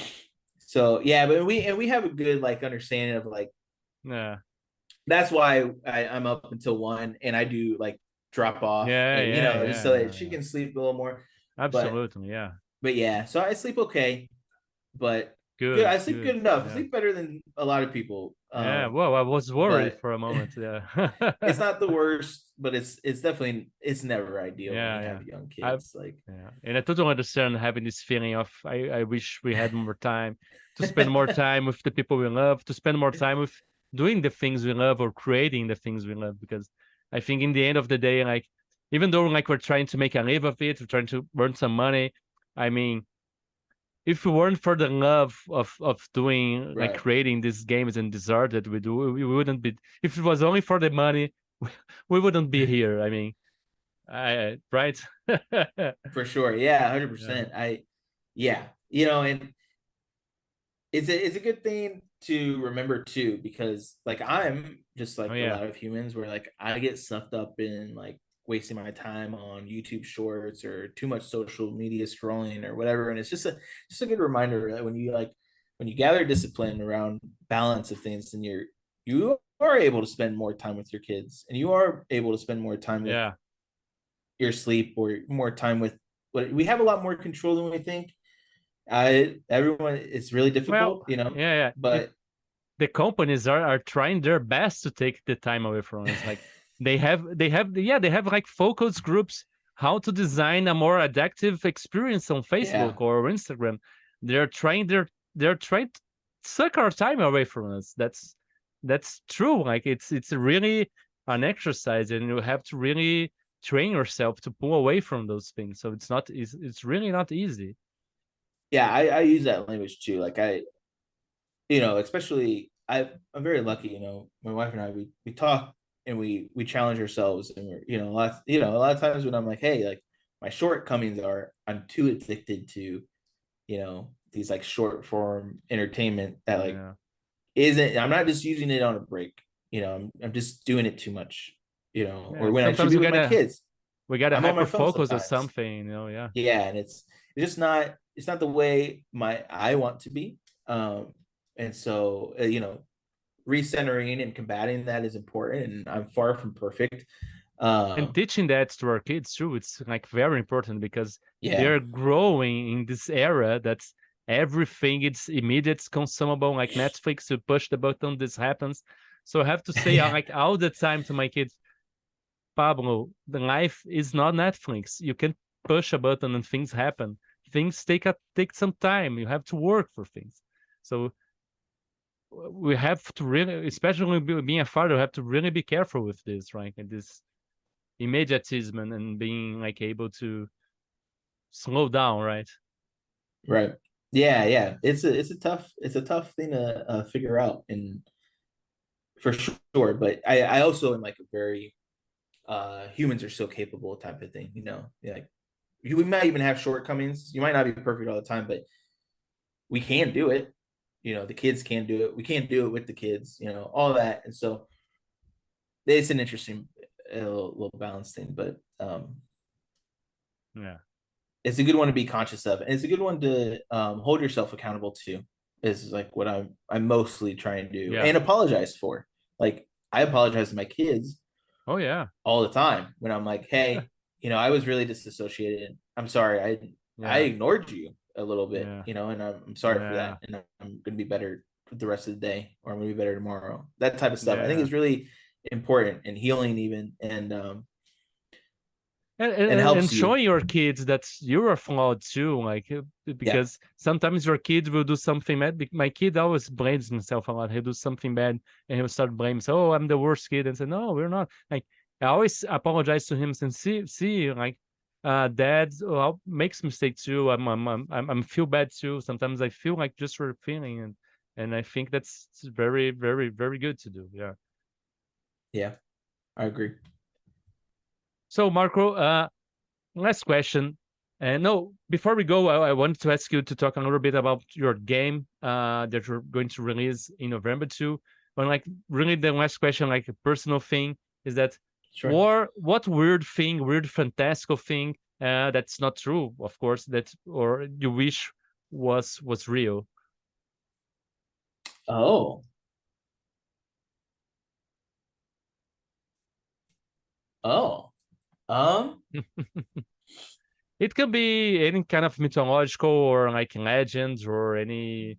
So yeah, but we have a good, like, understanding of, like, Yeah. that's why I'm up until 1, and I do, like, drop off, Yeah, and yeah, just yeah, so that yeah, she yeah. can sleep a little more. But Absolutely, yeah. but yeah, so I sleep okay, but good. Good, I sleep good. good enough. I Yeah. sleep better than a lot of people. Yeah. Well, I was worried But for a moment. Yeah. it's not the worst, but it's definitely, it's never ideal when you Yeah, yeah. have young I kids. Like, yeah. And I totally understand having this feeling of I wish we had more time to spend more time with the people we love, to spend more time with doing the things we love or creating the things we love. Because I think in the end of the day, like even though like we're trying to make a live of it, we're trying to earn some money. I mean, if it weren't for the love of doing like right. creating these games and this art that we do, we wouldn't be. If it was only for the money, we wouldn't be here. I mean, I right. For sure. Yeah, Yeah. 100%. Yeah, and it's a good thing to remember too, because, like, I'm just Oh like a yeah. lot of humans, where, like, I get sucked up in, like, wasting my time on YouTube shorts or too much social media scrolling or whatever. And it's just a good reminder that when you gather discipline around balance of things, then you are able to spend more time with your kids, and you are able to spend more time with Yeah. your sleep, or more time with what we have a lot more control than we think. I Everyone, it's really Well, difficult, yeah, yeah. but The companies are trying their best to take the time away from us. Like they have like focus groups how to design a more addictive experience on Facebook yeah, or Instagram. They're trying to suck our time away from us. That's true. Like it's really an exercise, and you have to really train yourself to pull away from those things. So it's really not easy. yeah, I use that language too. Like, especially, I'm very lucky. My wife and I, we talk, and we challenge ourselves, and we're, a lot of times when I'm like, hey, like, my shortcomings are I'm too addicted to, these, like, short form entertainment that, like, Yeah. isn't I'm not just using it on a break. I'm just doing it too much. Yeah. Or when I should Sometimes be with my kids, we gotta I'm on my hyper phone focus on sometimes. something, yeah. Yeah, and it's just not the way my I want to be. And so, recentering and combating that is important, and I'm far from perfect. And um teaching that to our kids too, it's like very important because yeah. they're growing in this era that's everything it's immediate consumable, like Netflix, you push the button, this happens. So I have to say Yeah, like all the time to my kids, Pablo, the life is not Netflix. You can push a button and things happen. Things take some time. You have to work for things. So we have to really, especially being a father, we have to really be careful with this, right? And this immediatism and being like able to slow down, right? right. Yeah, it's a tough thing to figure out, and for sure. But I also am, like, a very humans are so capable type of thing. Like, we might even have shortcomings. You might not be perfect all the time, but we can do it. The kids can do it. We can't do it with the kids. All that. And so it's an interesting little balance thing, but Yeah. it's a good one to be conscious of, and it's a good one to hold yourself accountable to. Is, like, what I'm mostly trying to do, Yeah. and apologize for. Like, I apologize to my kids Oh yeah. all the time when I'm like, hey, I was really disassociated. I'm sorry. I Yeah. ignored you a little bit, Yeah. and I'm sorry for Yeah. that, and I'm gonna be better the rest of the day, or I'm gonna be better tomorrow. That type of stuff, I think, Yeah. is really important and healing, even. And and and helps you. showing your kids that you're flawed too, like Yeah. because sometimes your kid will do something bad. My kid always blames himself a lot. He'll do something bad and he'll start blaming. So, oh, I'm the worst kid, and say, no, we're not. Like I always apologize to him and see, like, dad makes mistake too. I'm feel bad too. Sometimes I feel like just for feeling, and I think that's very, very, very good to do. Yeah. Yeah, I agree. So Marco, last question. No, before we go, I wanted to ask you to talk a little bit about your game that you're going to release in November too. But like, really, the last question, like a personal thing, is that Sure. what weird thing, weird fantastical thing that's not true, of course, that or you wish was real. Oh. Oh. Um. It could be any kind of mythological or like legends or any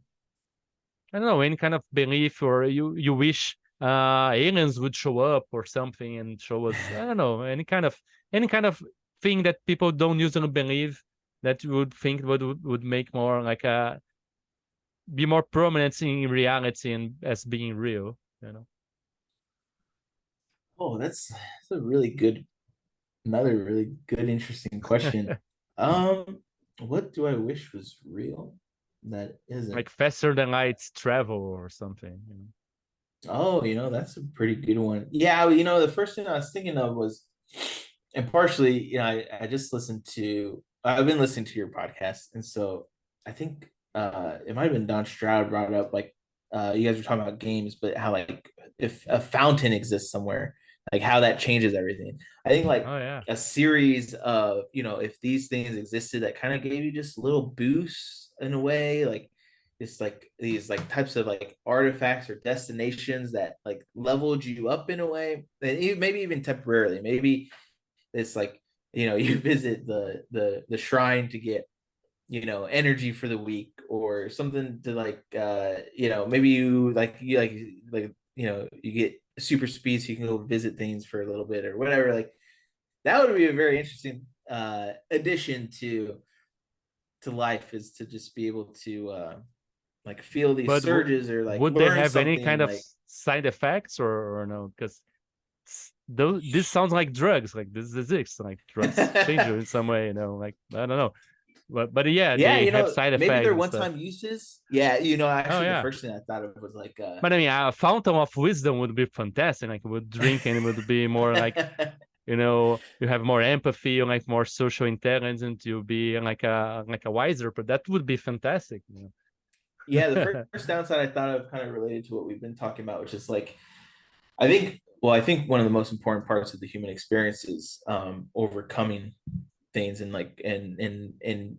I don't know, any kind of belief or you wish aliens would show up or something and show us, I don't know, any kind of thing that people don't usually believe that you would think would make more like be more prominent in reality and as being real, you know. Oh, that's a really good, another really good, interesting question. Um, what do I wish was real that isn't? Like faster than light travel or something, you know. Oh, that's a pretty good one. Yeah, the first thing I was thinking of was, and partially, I just I've been listening to your podcast, and so I think it might have been Don Stroud brought up like you guys were talking about games, but how like if a fountain exists somewhere, like how that changes everything. I think like Oh yeah. a series of, if these things existed that kind of gave you just little boosts in a way, like it's like these like types of like artifacts or destinations that like leveled you up in a way, and maybe even temporarily. Maybe it's like you visit the shrine to get energy for the week or something to like maybe you get super speed so you can go visit things for a little bit or whatever. Like that would be a very interesting addition to life, is to just be able to like feel these But surges or like would they learn have any something kind of like side effects or no? Because this sounds like drugs. Like this exists. Like drugs change you in some way. You know, like I don't know. But yeah, yeah, they have side maybe effects they're and stuff. one-time uses. Yeah, Oh actually the yeah. first thing I thought of was like But I mean, a fountain of wisdom would be fantastic. Like, would drink and it would be more like, you have more empathy or like more social intelligence. You'll be like a wiser. But that would be fantastic. yeah, the know? first downside I thought of kind of related to what we've been talking about, which is like I think one of the most important parts of the human experience is overcoming things and like and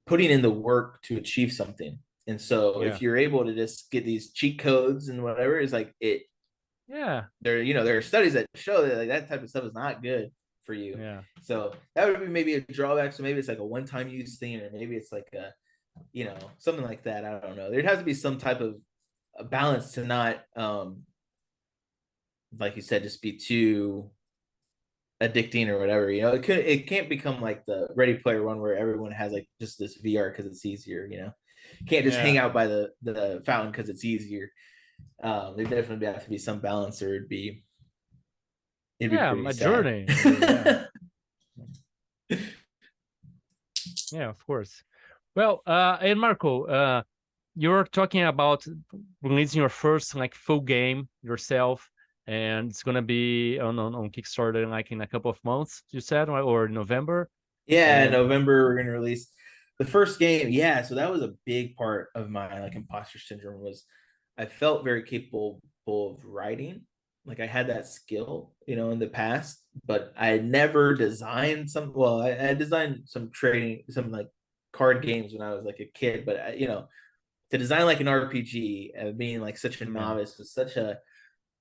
putting in the work to achieve something. And so Yeah. if you're able to just get these cheat codes and whatever, it's like Yeah. there are studies that show that like that type of stuff is not good for you. Yeah. So that would be maybe a drawback. So maybe it's like a one-time use thing, or maybe it's like a something like that. I don't know. There'd have to be some type of a balance to not like you said, just be too addicting or whatever. It can't become like the Ready Player One where everyone has like just this VR because it's easier. You can't just hang Yeah. out by the fountain because it's easier. There definitely have to be some balance, or it'd be Yeah. pretty A sad. journey. Yeah. Yeah. Of course. Well, and Marco, you're talking about releasing your first like full game yourself, and it's gonna be on Kickstarter like in a couple of months. You said, or November, Yeah, in and November we're gonna release the first game. Yeah, so that was a big part of my like imposter syndrome, was I felt very capable of writing. Like I had that skill, in the past, but I had never designed some. Well, I designed some like card games when I was like a kid, but to design like an RPG and being like such a yeah, novice was such a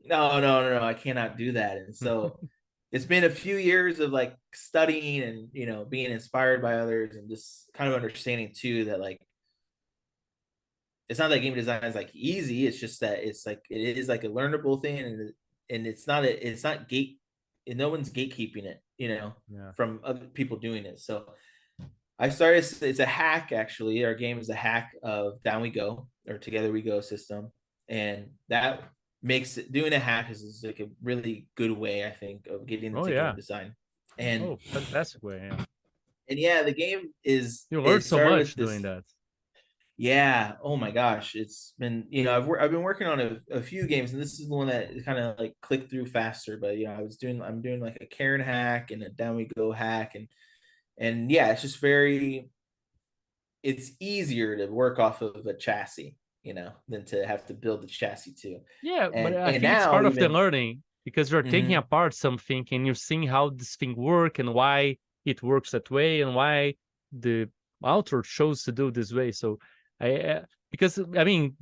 no, I cannot do that. And so it's been a few years of like studying and being inspired by others, and just kind of understanding too that like it's not that game design is like easy. It's just that it's like it is like a learnable thing, and it's not gate, and no one's gatekeeping it. Yeah. from other people doing it. So I started. It's a hack actually. Our game is a hack of Down We Go or Together We Go system, and that makes it doing a hack is like a really good way I think of getting Oh into game yeah. design. And Oh, fantastic way. Yeah. yeah, the game is You learn it so started much with doing this. that. Yeah. Oh my gosh, it's been I've been working on a few games, and this is the one that kind of like clicked through faster. But I'm doing like a Karen hack and a Down We Go hack, and yeah, it's just very it's easier to work off of a chassis, than to have to build the chassis too. Yeah, but I And think it's now part of the even learning because you're taking mhm, apart something and you're seeing how this thing work and why it works that way and why the author chose to do this way. So because I mean,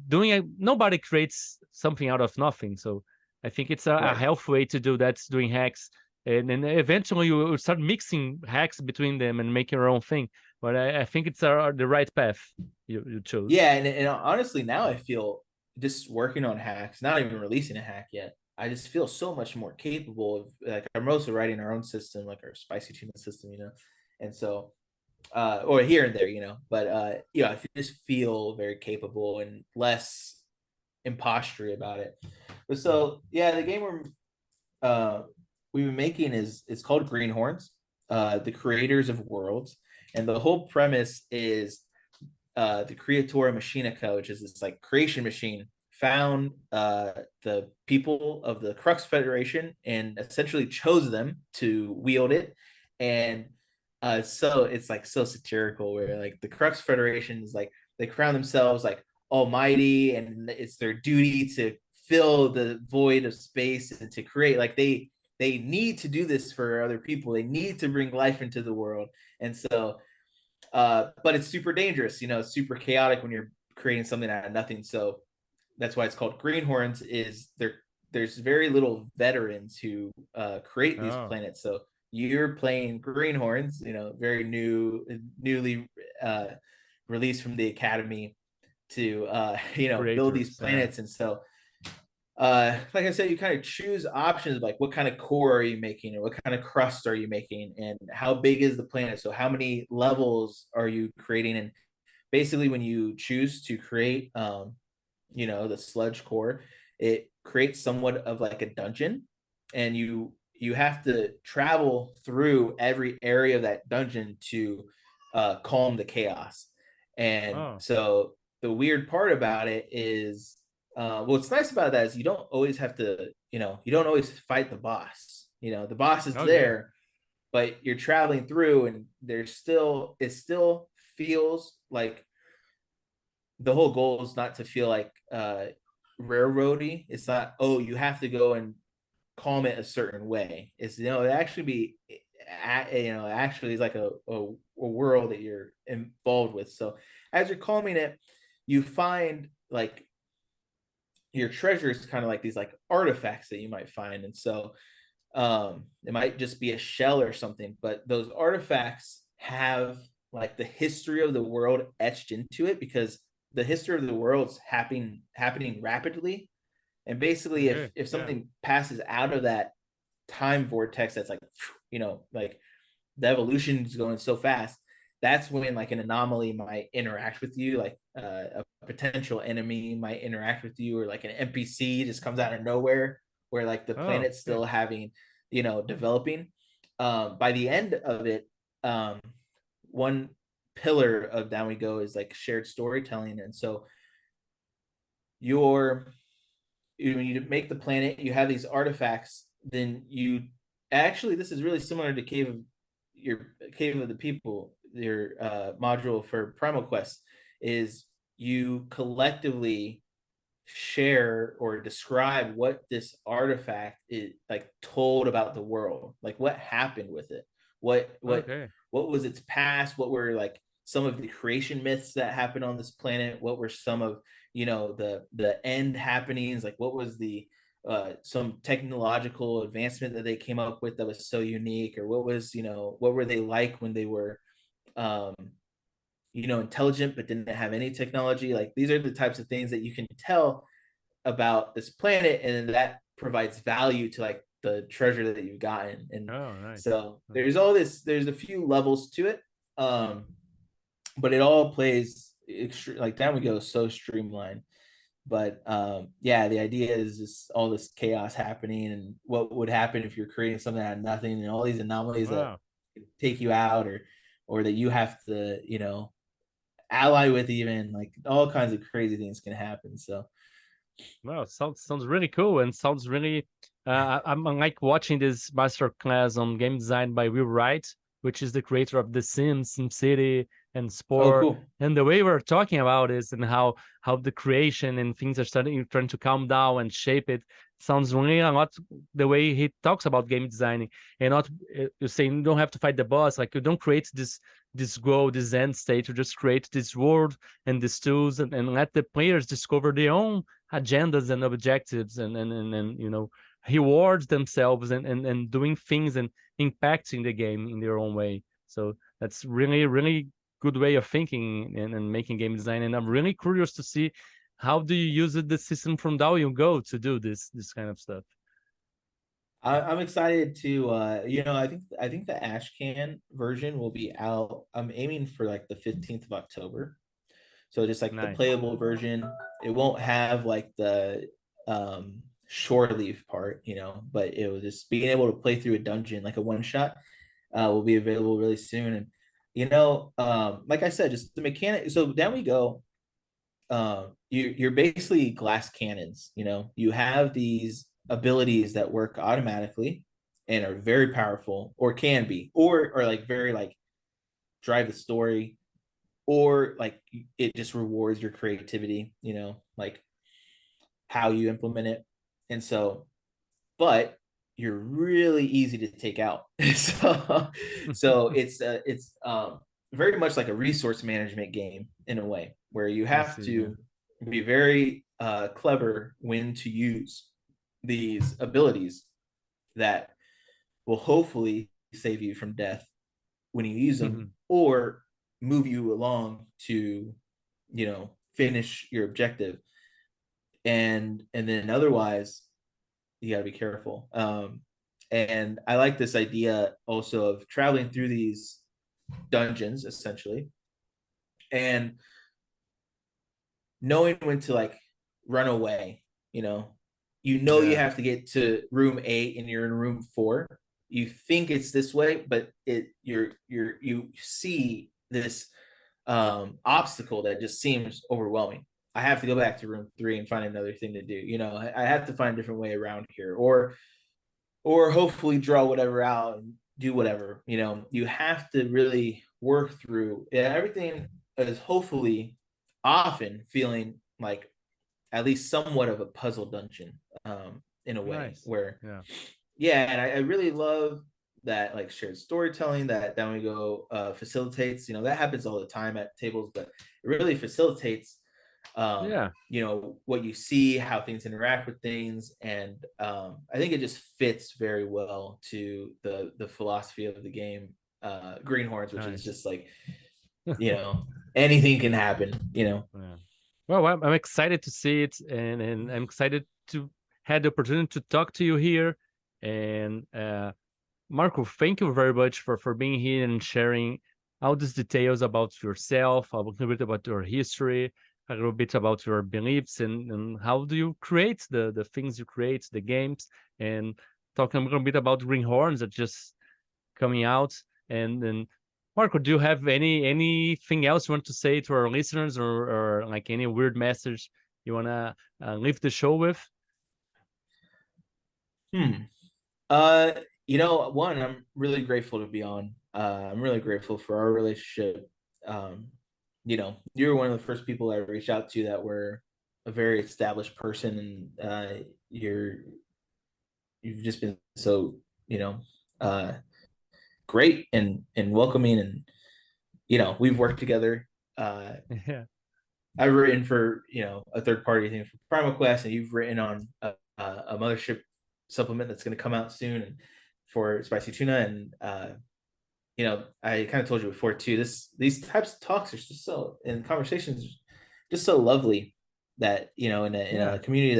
nobody creates something out of nothing. So I think it's a right. healthy way to do that, doing hacks, and then eventually you will start mixing hacks between them and make your own thing. But I think it's the right path you chose. Yeah, and honestly, now I feel just working on hacks, not even releasing a hack yet. I just feel so much more capable of like I'm mostly writing our own system, like our Spicy Tuna system, and so or here and there, but I just feel very capable and less impostery about it. But so yeah, the game uh, we've been making is it's called Greenhorns, the creators of worlds, and the whole premise is the Creatora Machinica, which is this like creation machine, found the people of the Crux Federation and essentially chose them to wield it. And so it's like so satirical, where like the Crux Federation is like they crown themselves like almighty, and it's their duty to fill the void of space and to create like they need to do this for other people. They need to bring life into the world, and so but it's super dangerous, it's super chaotic when you're creating something out of nothing. So that's why it's called Greenhorns. Is there's very little veterans who create these Oh, planets. So you're playing Greenhorns, very newly uh, released from the academy to build these creators. Yeah. planets. And so like I said, you kind of choose options like what kind of core are you making, or what kind of crust are you making, and how big is the planet. So how many levels are you creating? And basically, when you choose to create, the sludge core, it creates somewhat of like a dungeon, and you have to travel through every area of that dungeon to calm the chaos. And Oh, so the weird part about it is what's nice about that is you don't always have to, you don't always fight the boss. The boss is okay. there, but you're traveling through, and it still feels like the whole goal is not to feel like railroady. It's not, oh, you have to go and calm it a certain way. It's it actually be actually is like a world that you're involved with. So as you're calming it, you find like your treasure is kind of like these like artifacts that you might find. And so it might just be a shell or something, but those artifacts have like the history of the world etched into it, because the history of the world's happening rapidly. And basically Okay. if Yeah. something passes out of that time vortex, that's like like the evolution is going so fast, that's when like an anomaly might interact with you, like a potential enemy might interact with you, or like an npc just comes out of nowhere, where like the Oh, planet's okay. still having developing. By the end of it, one pillar of Down We Go is like shared storytelling. And so you're when you make the planet, you have these artifacts. Then you actually, this is really similar to Cave of the People, your module for Primal Quest, is you collectively share or describe what this artifact is like told about the world, like what happened with it, what what Okay. what was its past, what were like some of the creation myths that happened on this planet, what were some of the end happenings, like what was the some technological advancement that they came up with that was so unique, or what was what were they like when they were um intelligent but didn't have any technology. Like these are the types of things that you can tell about this planet, and that provides value to like the treasure that you've gotten. And Oh, nice. so there's all this, there's a few levels to it. But it all plays like Down We Go is so streamlined. But yeah, the idea is just all this chaos happening, and what would happen if you're creating something out of nothing, and all these anomalies that Wow. take you out, or that you have to, ally with, even like all kinds of crazy things can happen. So Wow, sounds really cool and sounds really. I'm like watching this master class on game design by Will Wright, which is the creator of The Sims, SimCity, and oh, Spore. cool. And the way we're talking about is and how the creation and things are trying to calm down and shape it sounds really a lot the way he talks about game designing. And not you're saying you don't have to fight the boss, like you don't create this goal, this end state. You just create this world and these tools, and let the players discover their own agendas and objectives, and rewards themselves, and doing things and impacting the game in their own way. So that's really good way of thinking and making game design. And I'm really curious to see how do you use the system from Down You Go to do this kind of stuff. I'm excited to I think the Ash Can version will be out. I'm aiming for like the 15th of October. So just like the Nice. playable version, it won't have like the shore leave part, but it will just being able to play through a dungeon like a one shot will be available really soon. And like I said, just the mechanic. So Down We Go. You're basically glass cannons. You have these abilities that work automatically and are very powerful, or can be, or like very like drive the story, or like it just rewards your creativity, like how you implement it. And so, but you're really easy to take out. So it's very much like a resource management game in a way, where you I have see. Yeah. to be very clever when to use these abilities that will hopefully save you from death when you use them, or move you along to finish your objective. And then otherwise you got to be careful. And I like this idea also of traveling through these dungeons essentially, and knowing when to like run away. You Yeah. have to get to room 8 and you're in room 4. You think it's this way, but you see this obstacle that just seems overwhelming. I have to go back to room 3 and find another thing to do. I have to find a different way around here, or hopefully draw whatever out and do whatever. You have to really work through everything, is hopefully often feeling like at least somewhat of a puzzle dungeon, in a way Nice. where, Yeah. yeah. And I really love that like shared storytelling that Down We Go facilitates. That happens all the time at tables, but it really facilitates Yeah. what you see, how things interact with things. And I think it just fits very well to the philosophy of the game, Greenhorns, which is Nice. just like, anything can happen. Yeah. Well, I'm excited to see it, and I'm excited to have the opportunity to talk to you here. And Marco, thank you very much for being here and sharing all these details about yourself, a little bit about your history, a little bit about your beliefs, and how do you create the things you create, the games, and talking a little bit about Greenhorns that just coming out. And Marco, do you have anything else you want to say to our listeners, or like any weird message you wanna leave the show with? Hmm. One, I'm really grateful to be on. I'm really grateful for our relationship. You were one of the first people I reached out to that were a very established person, and you've just been so, uh, great and welcoming, and we've worked together. Yeah. I've written for a third party thing for Primal Quest, and you've written on a Mothership supplement that's going to come out soon, and for Spicy Tuna. And I kind of told you before too. These types of talks are just so, and conversations just so lovely, that in a Yeah. community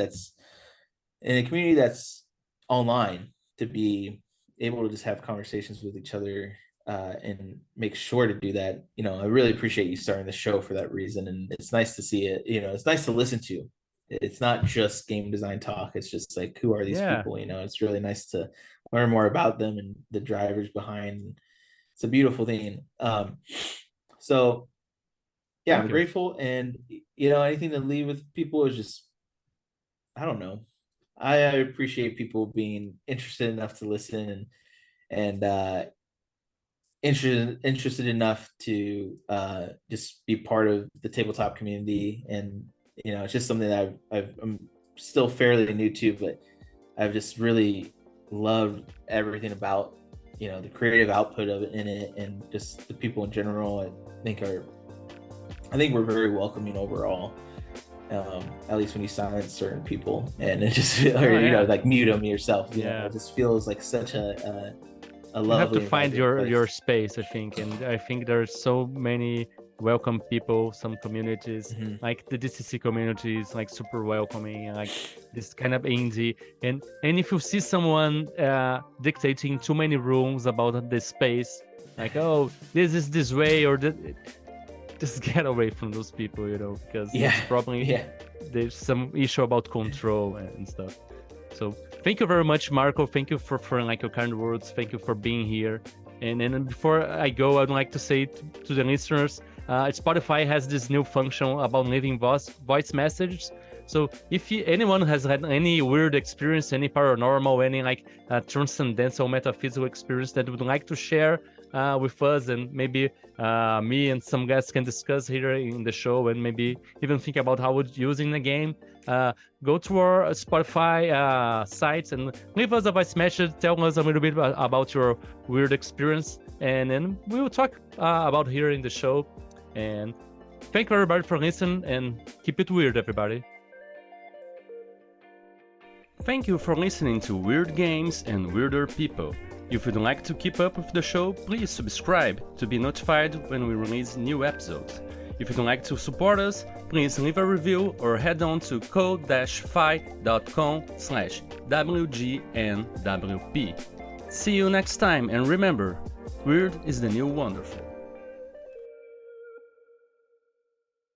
that's online. to be able to just have conversations with each other and make sure to do that. I really appreciate you starting the show for that reason, and it's nice to see it. It's nice to listen to. It's not just game design talk. It's just like, who are these people? It's really nice to learn more about them and the drivers behind. It's a beautiful thing. So yeah, I'm grateful, and anything to leave with people is just, I don't know. I appreciate people being interested enough to listen and interested enough to just be part of the tabletop community. And it's just something that I'm still fairly new to, but I've just really loved everything about the creative output of it in it, and just the people in general. I think we're very welcoming overall. At least when you silence certain people, and it just like mute them yourself. It just feels like such a lovely. You have to find your place. space, I think, and I think there's so many welcome people. Some communities, like the DCC community, is like super welcoming, like this kind of indie. And if you see someone dictating too many rules about the space, like, oh, this is this way, or that, just get away from those people, because it's probably there's some issue about control and stuff. So thank you very much, Marco. Thank you for like your kind words. Thank you for being here. And then before I go, I'd like to say to the listeners, Spotify has this new function about leaving voice messages. So if anyone has had any weird experience, any paranormal, any like transcendental metaphysical experience that would like to share with us, and maybe me and some guests can discuss here in the show, and maybe even think about how we'd use in the game, go to our Spotify site and leave us a voice message. Tell us a little bit about your weird experience, and then we will talk about here in the show. And thank you everybody for listening, and keep it weird, everybody. Thank you for listening to Weird Games and Weirder People. If you'd like to keep up with the show, please subscribe to be notified when we release new episodes. If you'd like to support us, please leave a review or head on to code-fi.com/WGNWP. See you next time, and remember, weird is the new wonderful.